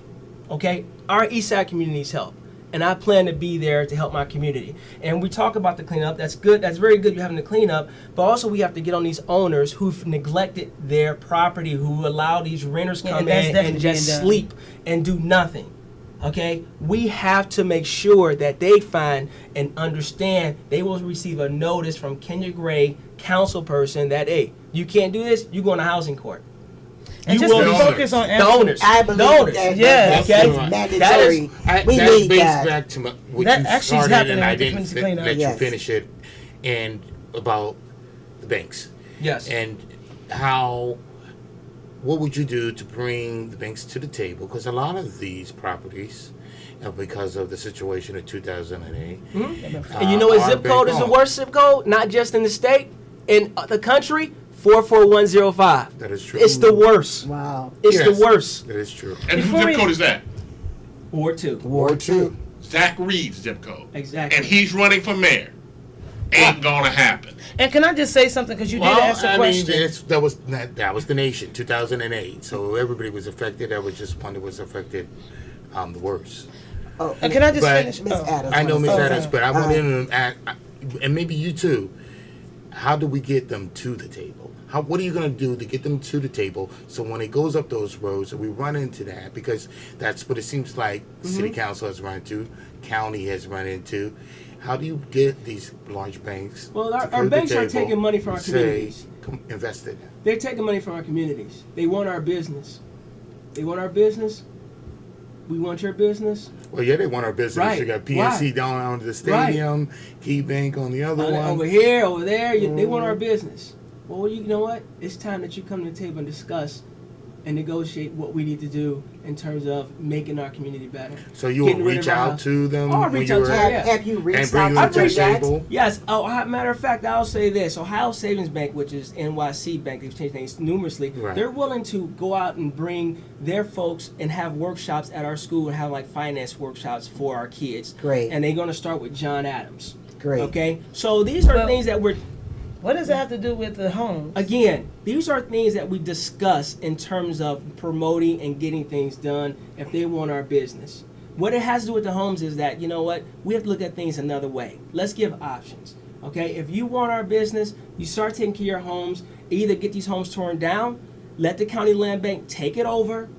Okay, our East Side community needs help. And I plan to be there to help my community. And we talk about the cleanup. That's good. That's very good. You're having the cleanup. But also we have to get on these owners who've neglected their property, who allow these renters come that's in definitely and just being done. sleep and do nothing. Okay? We have to make sure that they find and understand they will receive a notice from Kenya Gray, council person, that, hey, you can't do this, you're going to housing court. And You just will- to focus on The owners. I believe The owners. that Yes. that's Okay. mandatory. We that need brings that. back to what That you actually is started happening and I with the didn't community cleanup. let Yes. you finish it, and about the banks. Yes. And what would you do to bring the banks to the table? Because a lot of these properties, because of the situation of 2008, And you know what are zip code is the bank-owned. worst zip code? Not just in the state, in the country? 44105. That is true. It's the worst. Wow. It's Yes. the worst. That is true. And whose Before zip we- code is that? Ward 2. Ward 2. Zach Reed's zip code. Exactly. And he's running for mayor. Ain't gonna happen. And can I just say something? Because you did ask a question. that was the nation, 2008. So everybody was affected. That was just one that was affected the worst. Oh, And can I just But- finish? Miss Oh. Adams. I know, Miss wanna say Adams, something. but I want in and maybe you too. How do we get them to the table? What are you going to do to get them to the table so when it goes up those roads and we run into that, because that's what it seems like city council has run into, county has run into. How do you get these large banks? Well, to our come to the banks are table taking money from our and say, communities. Come invest in it. They're taking money from our communities. They want our business. They want our business. We want your business. Well, yeah, they want our business. Right. You got PNC Right. down on the stadium, Key Bank on the other one. Over here, over there, they want our business. Well, you know what? It's time that you come to the table and discuss and negotiate what we need to do in terms of making our community better. So you Getting will rid reach of our out house. to them Oh, I'll when reach you out were to them, yeah. Have you and reached bring out you to to the them yet? table? Yes. Oh, matter of fact, I'll say this. Ohio Savings Bank, which is NYC Bank, they've changed names numerously. Right. They're willing to go out and bring their folks and have workshops at our school and have like finance workshops for our kids. Great. And they're going to start with John Adams. Great. Okay. So these are Well- things that we're What does that have to do with the homes? Again, these are things that we discuss in terms of promoting and getting things done if they want our business. What it has to do with the homes is that, you know what, we have to look at things another way. Let's give options. Okay, if you want our business, you start taking care of your homes, either get these homes torn down, let the county land bank take it over,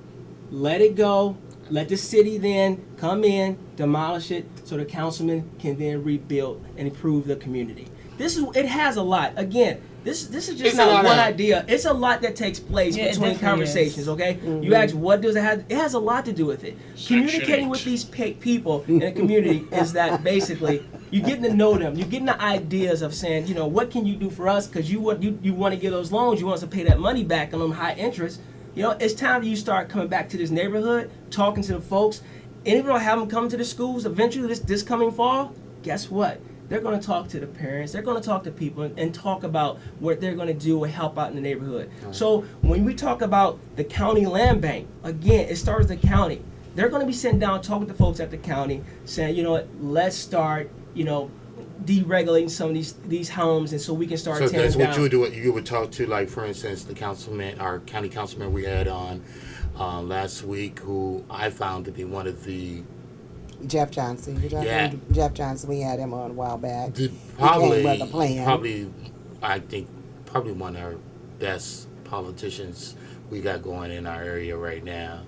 let it go, let the city then come in, demolish it, so the councilman can then rebuild and improve the community. It has a lot. Again, this is just It's a not lot one of- idea. It's a lot that takes place Yeah, it between definitely conversations. is. Okay, you ask what does it have? It has a lot to do with it. Section Communicating 8. with these people in a community is that basically you're getting to know them. You're getting the ideas of saying, you know, what can you do for us? Because you want to get those loans. You want us to pay that money back on them high interest. You know, it's time you start coming back to this neighborhood, talking to the folks, and even though I have them come to the schools eventually this coming fall. Guess what? They're going to talk to the parents. They're going to talk to people and talk about what they're going to do and help out in the neighborhood. So when we talk about the county land bank, again, it starts with the county. They're going to be sitting down talking to folks at the county, saying, you know what, let's start, you know, deregulating some of these homes, and so we can start So tearing that's down. what you would do. You would talk to, like, for instance, the councilman, our county councilman we had on last week, who I found to be one of the Jeff Johnson. You're talking Yeah. Jeff Johnson. We had him on a while back. probably, with a plan. I think, probably one of our best politicians we got going in our area right now.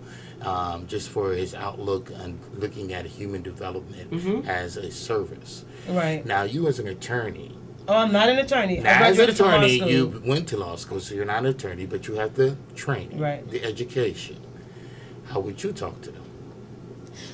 Just for his outlook on looking at human development as a service. Right. Now, you as an attorney, Oh, I'm not an attorney. I now, as an graduated from law attorney, school. you went to law school, so you're not an attorney, but you have the training, Right. the education. How would you talk to them?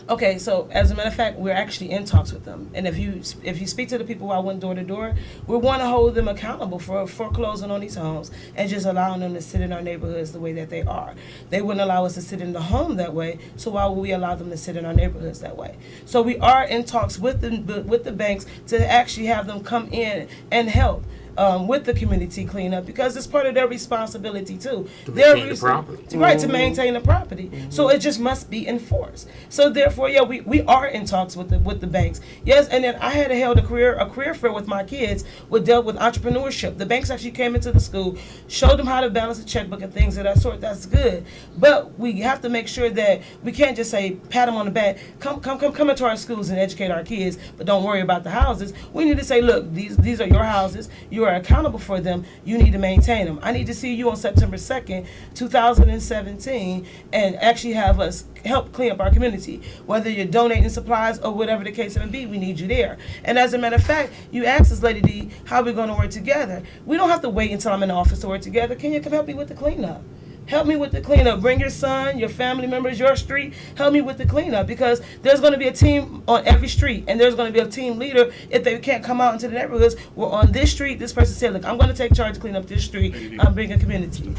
Okay, so as a matter of fact, we're actually in talks with them. And if you speak to the people I went door to door, we want to hold them accountable for foreclosing on these homes and just allowing them to sit in our neighborhoods the way that they are. They wouldn't allow us to sit in the home that way, so why would we allow them to sit in our neighborhoods that way? So we are in talks with the banks to actually have them come in and help. With the community cleanup, because it's part of their responsibility too. To maintain the property. Right, to maintain the property. So it just must be enforced. So therefore, yeah, we are in talks with the banks. Yes, and then I had held a career fair with my kids, which dealt with entrepreneurship. The banks actually came into the school, showed them how to balance a checkbook and things of that sort. That's good. But we have to make sure that we can't just say, pat them on the back, come into our schools and educate our kids, but don't worry about the houses. We need to say, look, these are your houses. You are accountable for them. You need to maintain them. I need to see you on September 2nd, 2017, and actually have us help clean up our community. Whether you're donating supplies or whatever the case may be, we need you there. And as a matter of fact, you asked us, Lady D, how we're going to work together. We don't have to wait until I'm in the office to work together. Can you come help me with the cleanup? Help me with the cleanup. Bring your son, your family members, your street. Help me with the cleanup, because there's going to be a team on every street, and there's going to be a team leader if they can't come out into the neighborhoods. Well, on this street, this person said, look, I'm going to take charge to clean up this street. I'm bringing community.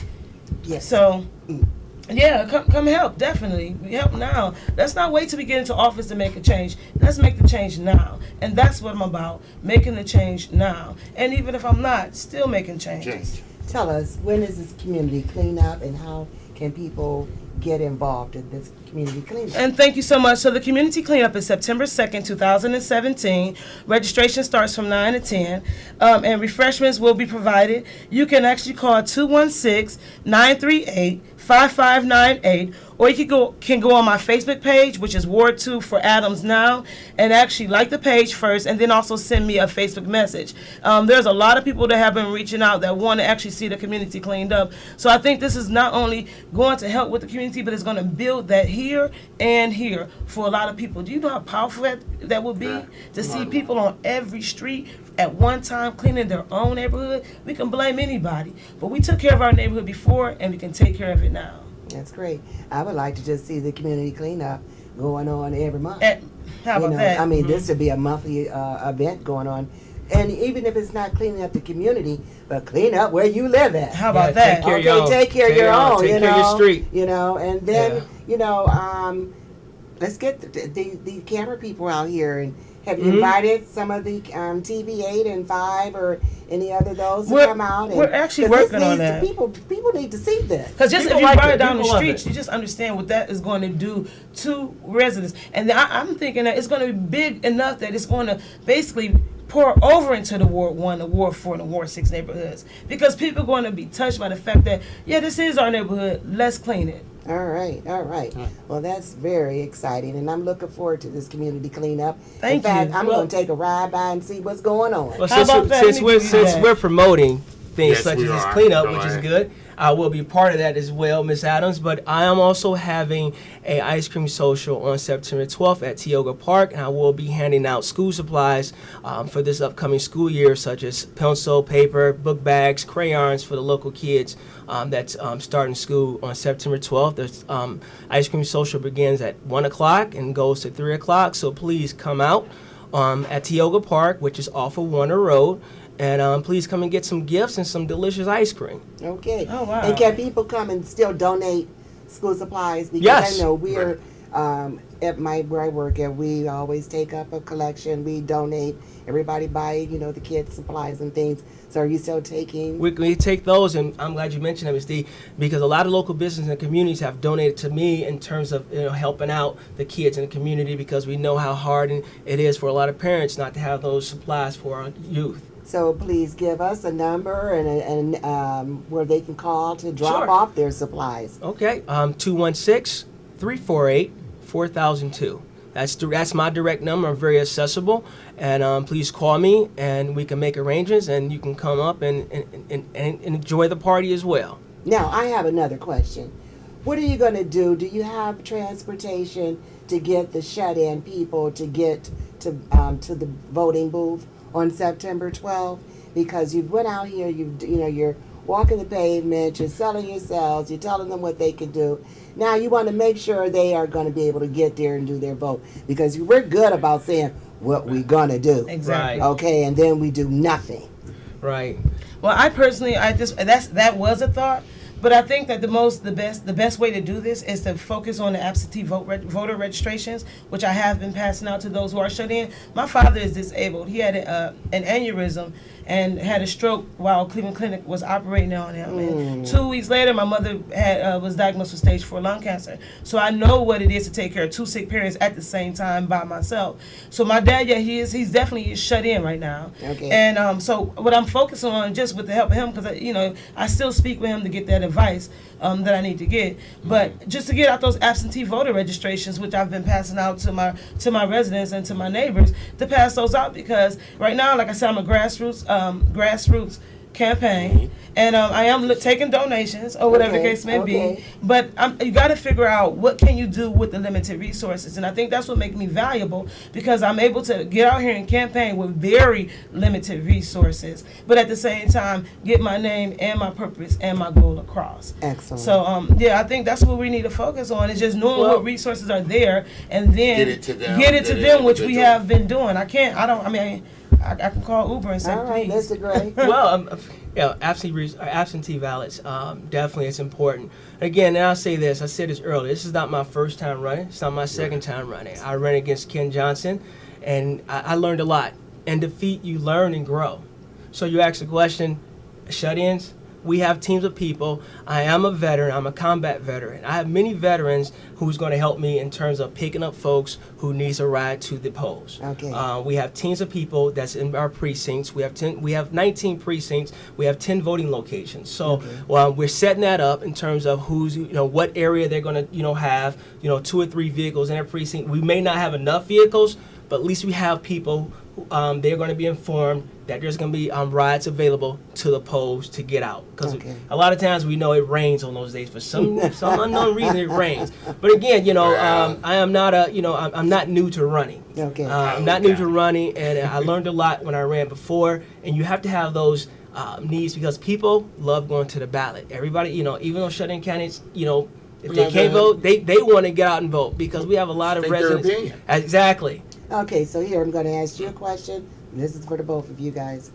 Yes. So, yeah, come help, definitely. Help now. Let's not wait till we get into office to make a change. Let's make the change now. And that's what I'm about, making the change now. And even if I'm not, still making changes. Tell us, when is this community cleanup, and how can people get involved in this community cleanup? And thank you so much. So the community cleanup is September 2nd, 2017. Registration starts from 9 to 10, and refreshments will be provided. You can actually call 216-938-5598, or you can go on my Facebook page, which is Ward 2 for Adams Now, and actually like the page first, and then also send me a Facebook message. There's a lot of people that have been reaching out that want to actually see the community cleaned up. So I think this is not only going to help with the community, but it's going to build that here and here for a lot of people. Do you know how powerful that would be to see people on every street at one time cleaning their own neighborhood? We can blame anybody, but we took care of our neighborhood before, and we can take care of it now. That's great. I would like to just see the community cleanup going on every month. How about that? I mean, this would be a monthly event going on And even if it's not cleaning up the community, but clean up where you live at. How about take that? care of your own. Take care of your own. Take you care know, of your street. You know, and then Yeah. let's get the camera people out here. And have you Mhm. invited some of the TV8 and 5 or any other of those to We're- come out? And, we're actually 'cause this working on needs to- that. People need to see this. Because just People if you like ride it. down the People love streets, it. you just understand what that is going to do to residents. And I'm thinking that it's going to be big enough that it's going to basically pour over into the Ward 1, the Ward 4, and the Ward 6 neighborhoods. Because people are going to be touched by the fact that, yeah, this is our neighborhood, let's clean it. All right. Well, that's very exciting, and I'm looking forward to this community cleanup. Thank In fact, you. I'm Well- going to take a ride by and see what's going on. Well, How about that? since Let me we're give you since that. we're promoting things Yes, such we as this are. cleanup, Go which is ahead. good, I will be part of that as well, Miss Adams. But I am also having a ice cream social on September 12th at Tioga Park, and I will be handing out school supplies for this upcoming school year, such as pencil, paper, book bags, crayons for the local kids that's starting school on September 12th. The ice cream social begins at 1 o'clock and goes to 3 o'clock, so please come out at Tioga Park, which is off of Warner Road. And please come and get some gifts and some delicious ice cream. Okay. Oh, wow. And can people come and still donate school supplies? Because Yes. I know we're at where I work at, we always take up a collection. We donate. Everybody buy, the kids supplies and things. So are you still taking? We take those, and I'm glad you mentioned that, Ms. D, because a lot of local businesses and communities have donated to me in terms of helping out the kids in the community, because we know how hard it is for a lot of parents not to have those supplies for our youth. So please give us a number and where they can call to drop Sure. off their supplies. Okay, 216-348-4002. That's my direct number. I'm very accessible, and please call me, and we can make arrangements, and you can come up and enjoy the party as well. Now, I have another question. What are you going to do? Do you have transportation to get the shut-in people to get to the voting booth on September 12th? Because you went out here, you're walking the pavement, you're selling yourselves, you're telling them what they can do. Now you want to make sure they are going to be able to get there and do their vote, because we're good about saying what we're going to do. Exactly. Right. Okay, and then we do nothing. Right. Well, I personally, that was a thought, but I think that the best way to do this is to focus on the absentee voter registrations, which I have been passing out to those who are shut in. My father is disabled. He had an aneurysm and had a stroke while Cleveland Clinic was operating on him. And 2 weeks later, my mother was diagnosed with stage 4 lung cancer. So I know what it is to take care of 2 sick parents at the same time by myself. So my dad, he's definitely shut in right now. Okay. And so what I'm focusing on, just with the help of him, because I still speak with him to get that advice that I need to get, but just to get out those absentee voter registrations, which I've been passing out to my residents and to my neighbors, to pass those out, because right now, like I said, I'm a grassroots campaign, and I am taking donations or whatever the Okay, case may okay. be. But you got to figure out what can you do with the limited resources, and I think that's what makes me valuable, because I'm able to get out here and campaign with very limited resources, but at the same time get my name and my purpose and my goal across. Excellent. So I think that's what we need to focus on, is just knowing what resources are there, and then Get it to them, which we individual. have been doing. I can call Uber and say, All right, please. Mr. Gray. Well, absentee ballots, definitely it's important. Again, and I'll say this, I said this earlier, this is not my first time running, it's not my second time running. I ran against Ken Johnson, and I learned a lot. In defeat, you learn and grow. So you ask the question, shut-ins, we have teams of people. I am a veteran, I'm a combat veteran. I have many veterans who's going to help me in terms of picking up folks who needs a ride to the polls. Okay. We have teams of people that's in our precincts. We have 19 precincts. We have 10 voting locations. So we're setting that up in terms of who's, what area they're going to, have, 2 or 3 vehicles in a precinct. We may not have enough vehicles, but at least we have people who, they're going to be informed that there's going to be rides available to the polls to get out. Because a lot of times we know it rains on those days. For some unknown reason, it rains. But again, I am not I'm not new to running. Okay. I'm not new to running, and I learned a lot when I ran before. And you have to have those needs, because people love going to the ballot. Everybody, even though shut-in candidates, if they can't vote, they want to get out and vote, because we have a lot of State their residents. opinion. Exactly. Okay, so here I'm going to ask you a question. this is for the both of you guys,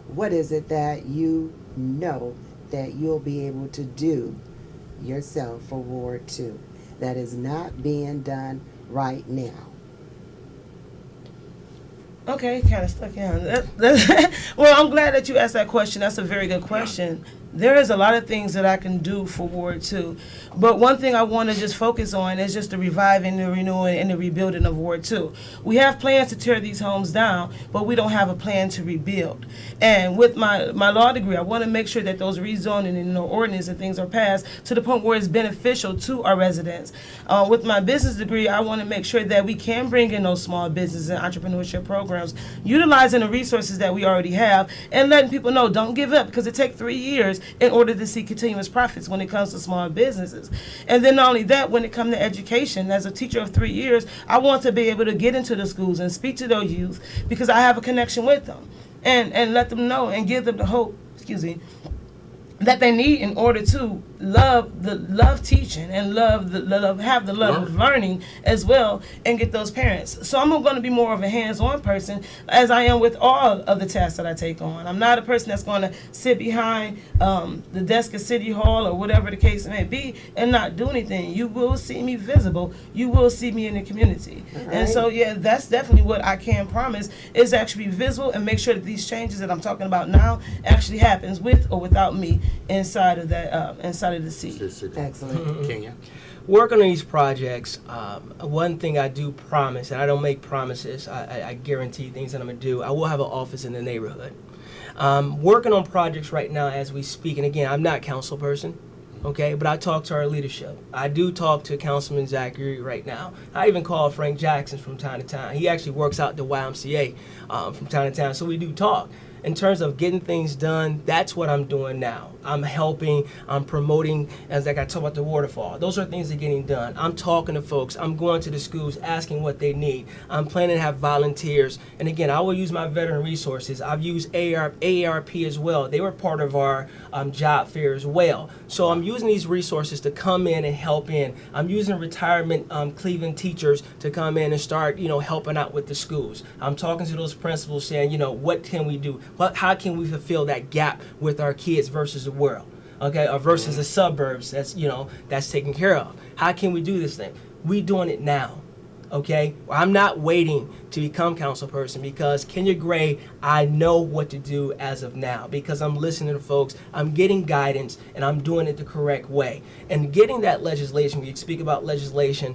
what is it that you know that you'll be able to do yourself for Ward 2 that is not being done right now? Okay, kind of stuck in. Well, I'm glad that you asked that question. That's a very good question. There is a lot of things that I can do for Ward 2, but one thing I want to just focus on is just the reviving, the renewing, and the rebuilding of Ward 2. We have plans to tear these homes down, but we don't have a plan to rebuild. And with my law degree, I want to make sure that those rezoning and ordinance and things are passed to the point where it's beneficial to our residents. With my business degree, I want to make sure that we can bring in those small business and entrepreneurship programs, utilizing the resources that we already have, and letting people know, don't give up, because it takes 3 years in order to see continuous profits when it comes to small businesses. And then not only that, when it comes to education, as a teacher of 3 years, I want to be able to get into the schools and speak to those youth because I have a connection with them and let them know and give them the hope, that they need in order to love teaching and have the love of learning as well, and get those parents. So I'm going to be more of a hands-on person, as I am with all of the tasks that I take on. I'm not a person that's going to sit behind the desk at City Hall or whatever the case may be and not do anything. You will see me visible. You will see me in the community. Right. And so, yeah, that's definitely what I can promise, is actually be visible and make sure that these changes that I'm talking about now actually happens with or without me inside of that, inside of the seat. Excellent. Kenya? Working on these projects, one thing I do promise, and I don't make promises, I guarantee things that I'm going to do, I will have an office in the neighborhood. Working on projects right now as we speak, and again, I'm not a council person, okay, but I talk to our leadership. I do talk to Councilman Zachary right now. I even call Frank Jackson from time to time. He actually works out at the YMCA from time to time, so we do talk. In terms of getting things done, that's what I'm doing now. I'm helping, I'm promoting, as like I talked about the waterfall. Those are things that are getting done. I'm talking to folks. I'm going to the schools, asking what they need. I'm planning to have volunteers. And again, I will use my veteran resources. I've used AARP as well. They were part of our job fair as well. So I'm using these resources to come in and help in. I'm using retirement Cleveland teachers to come in and start, helping out with the schools. I'm talking to those principals saying, what can we do? How can we fulfill that gap with our kids versus the world, okay, or versus the suburbs that's taken care of? How can we do this thing? We doing it now, okay? I'm not waiting to become council person, because Kenya Gray, I know what to do as of now, because I'm listening to folks, I'm getting guidance, and I'm doing it the correct way. And getting that legislation, we speak about legislation,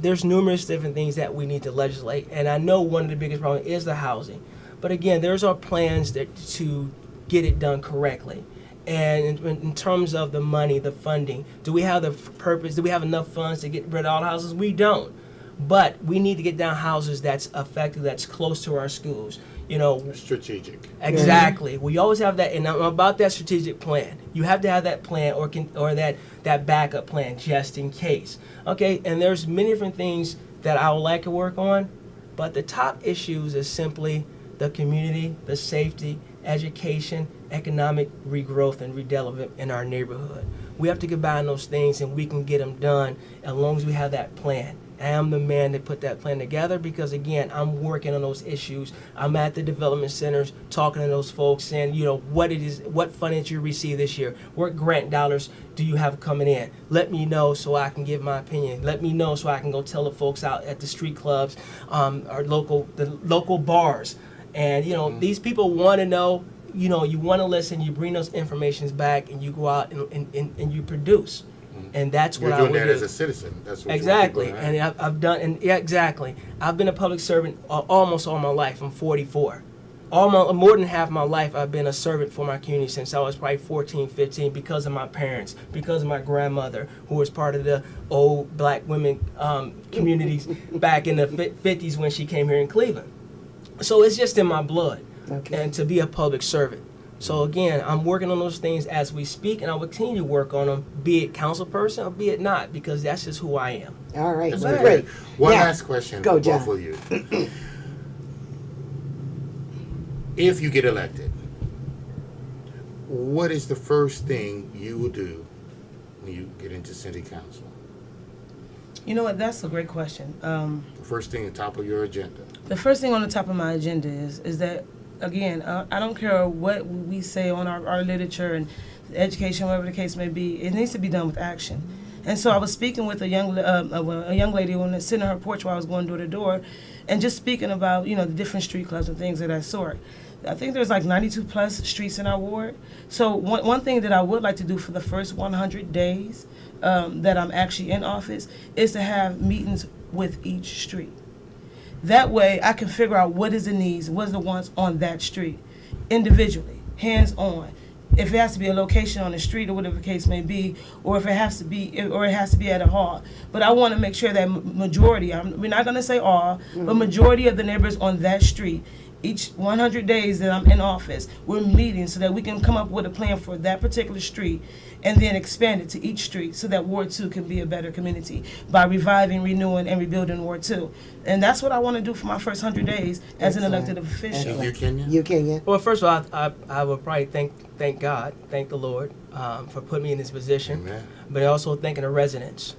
there's numerous different things that we need to legislate, and I know one of the biggest problems is the housing. But again, there's our plans to get it done correctly. And in terms of the money, the funding, do we have the purpose? Do we have enough funds to get rid of all the houses? We don't. But we need to get down houses that's effective, that's close to our schools. Strategic. Exactly. We always have that, and I'm about that strategic plan. You have to have that plan or that backup plan just in case. Okay, and there's many different things that I would like to work on, but the top issues is simply the community, the safety, education, economic regrowth, and redevelopment in our neighborhood. We have to combine those things, and we can get them done as long as we have that plan. I am the man that put that plan together, because again, I'm working on those issues. I'm at the development centers talking to those folks, saying, what funding did you receive this year? What grant dollars do you have coming in? Let me know so I can give my opinion. Let me know so I can go tell the folks out at the street clubs, the local bars. And these people want to know. You want to listen. You bring those informations back, and you go out and you produce. And that's what I would do. You're doing that as a citizen. That's what exactly. You want people to have. And I've done, and yeah, exactly. I've been a public servant almost all my life. I'm 44. More than half my life, I've been a servant for my community since I was probably 14, 15, because of my parents, because of my grandmother, who was part of the old black women communities back in the 50s when she came here in Cleveland. So it's just in my blood, and to be a public servant. So again, I'm working on those things as we speak, and I will continue to work on them, be it council person or be it not, because that's just who I am. All right, That's great. One Now, last question go, for John. both of you. If you get elected, what is the first thing you will do when you get into city council? You know what? That's a great question. First thing on top of your agenda. The first thing on the top of my agenda is that, again, I don't care what we say on our literature and education, whatever the case may be, it needs to be done with action. And so I was speaking with a young lady when I was sitting on her porch while I was going door to door, and just speaking about, the different street clubs and things of that sort. I think there's like 92 plus streets in our ward. So one thing that I would like to do for the first 100 days that I'm actually in office is to have meetings with each street. That way I can figure out what is the needs, what is the wants on that street, individually, hands-on. If it has to be a location on the street or whatever the case may be, or if it has to be at a hall. But I want to make sure that majority, we're not going to say all, but majority of the neighbors on that street, each 100 days that I'm in office, we're meeting so that we can come up with a plan for that particular street and then expand it to each street so that Ward 2 can be a better community by reviving, renewing, and rebuilding Ward 2. And that's what I want to do for my first 100 days as an elected official. You, Kenya? You, Kenya? Well, first of all, I would probably thank God, thank the Lord for putting me in this position. Amen. But also thanking the residents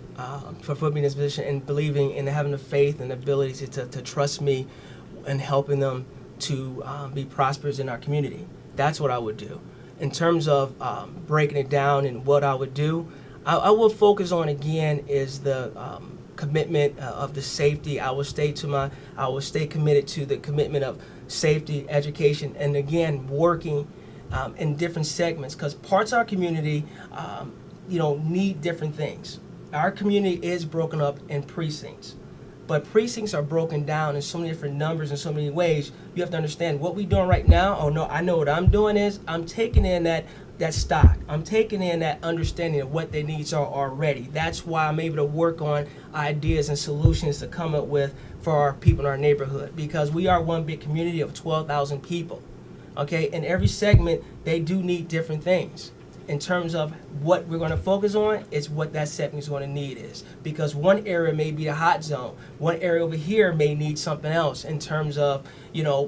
for putting me in this position and believing and having the faith and the ability to trust me and helping them to be prosperous in our community. That's what I would do. In terms of breaking it down and what I would do, I will focus on again is the commitment of the safety. I will stay committed to the commitment of safety, education, and again working in different segments because parts of our community, need different things. Our community is broken up in precincts. But precincts are broken down in so many different numbers in so many ways. You have to understand what we're doing right now. Oh no, I know what I'm doing is I'm taking in that stock. I'm taking in that understanding of what their needs are already. That's why I'm able to work on ideas and solutions to come up with for our people in our neighborhood because we are one big community of 12,000 people. Okay, in every segment, they do need different things. In terms of what we're going to focus on, it's what that segment is going to need is. Because one area may be a hot zone. One area over here may need something else in terms of,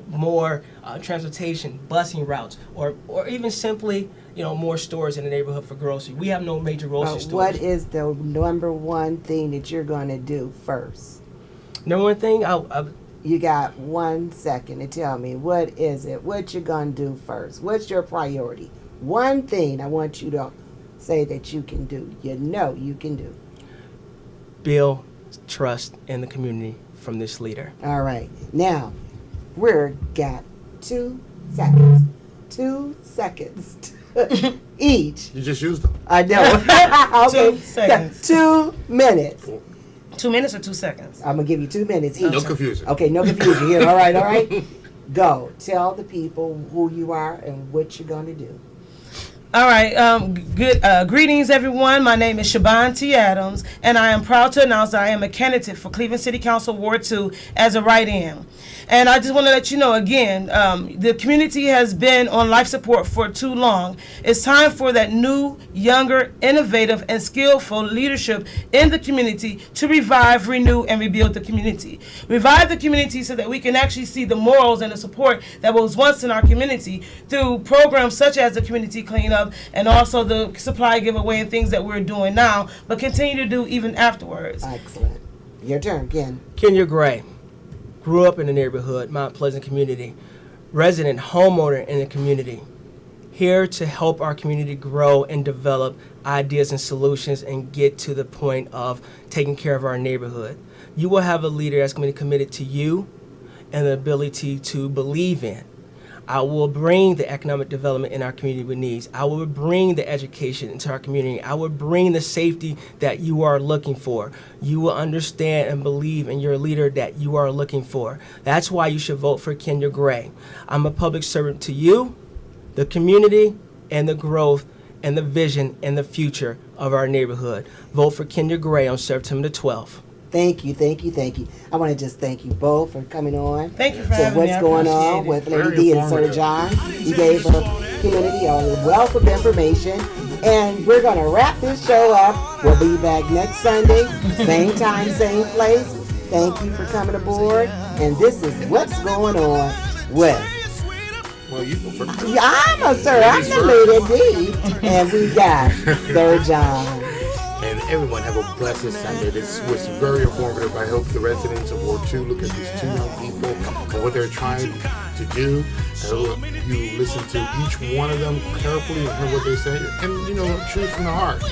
more transportation, busing routes, or even simply, more stores in the neighborhood for grocery. We have no major grocery stores. What is the number one thing that you're going to do first? Number one thing, You got 1 second to tell me, what is it? What you going to do first? What's your priority? One thing I want you to say that you can do. You can do. build trust in the community from this leader. All right. Now, we're got 2 seconds. 2 seconds each. You just used them. I know. Okay. 2 seconds. 2 minutes. 2 minutes or 2 seconds? I'm going to give you 2 minutes each. No confusion. Okay, no confusion here. All right. Go. Tell the people who you are and what you're going to do. All right. Greetings, everyone. My name is Shaban T. Adams, and I am proud to announce that I am a candidate for Cleveland City Council Ward 2 as a write-in. And I just want to let you know again, the community has been on life support for too long. It's time for that new, younger, innovative, and skillful leadership in the community to revive, renew, and rebuild the community. Revive the community so that we can actually see the morals and the support that was once in our community through programs such as the community cleanup and also the supply giveaway and things that we're doing now, but continue to do even afterwards. Excellent. Your turn, Ken. Kenya Gray grew up in the neighborhood, Mount Pleasant community, resident homeowner in the community, here to help our community grow and develop ideas and solutions and get to the point of taking care of our neighborhood. You will have a leader that's going to be committed to you and the ability to believe in. I will bring the economic development in our community with needs. I will bring the education into our community. I will bring the safety that you are looking for. You will understand and believe in your leader that you are looking for. That's why you should vote for Kenya Gray. I'm a public servant to you, the community, and the growth and the vision and the future of our neighborhood. Vote for Kenya Gray on September the 12th. Thank you. I want to just thank you both for coming on. Thank you for So having me. what's I going appreciate on it. with Lady Very D and Sir informative. John. You gave the community a wealth of information. And we're going to wrap this show up. We'll be back next Sunday, same time, same place. Thank you for coming aboard. And this is what's going on with... Well, you go first. I'm the Lady D. And we got Sir John. And everyone have a blessed Sunday. This was very informative. I hope the residents of Ward 2 look at these two young people and what they're trying to do. I hope you listen to each one of them carefully and hear what they say. And, truth from the heart,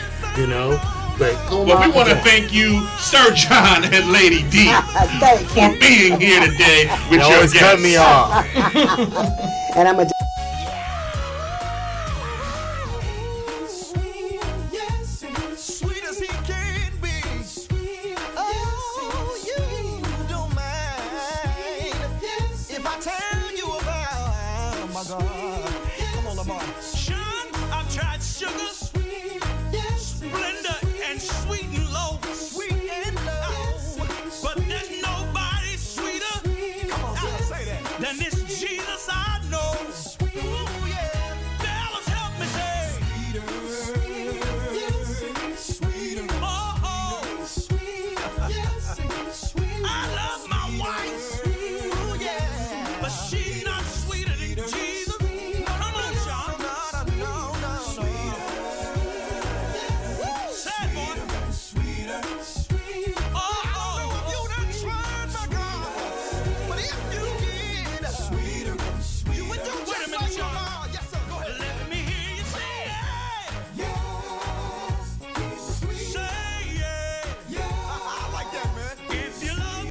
But well, we want to thank you, Sir John and Lady D, for being here today with your guests. Cut me off. And I'm a Come on, Lamar. Sean, I've tried sugar.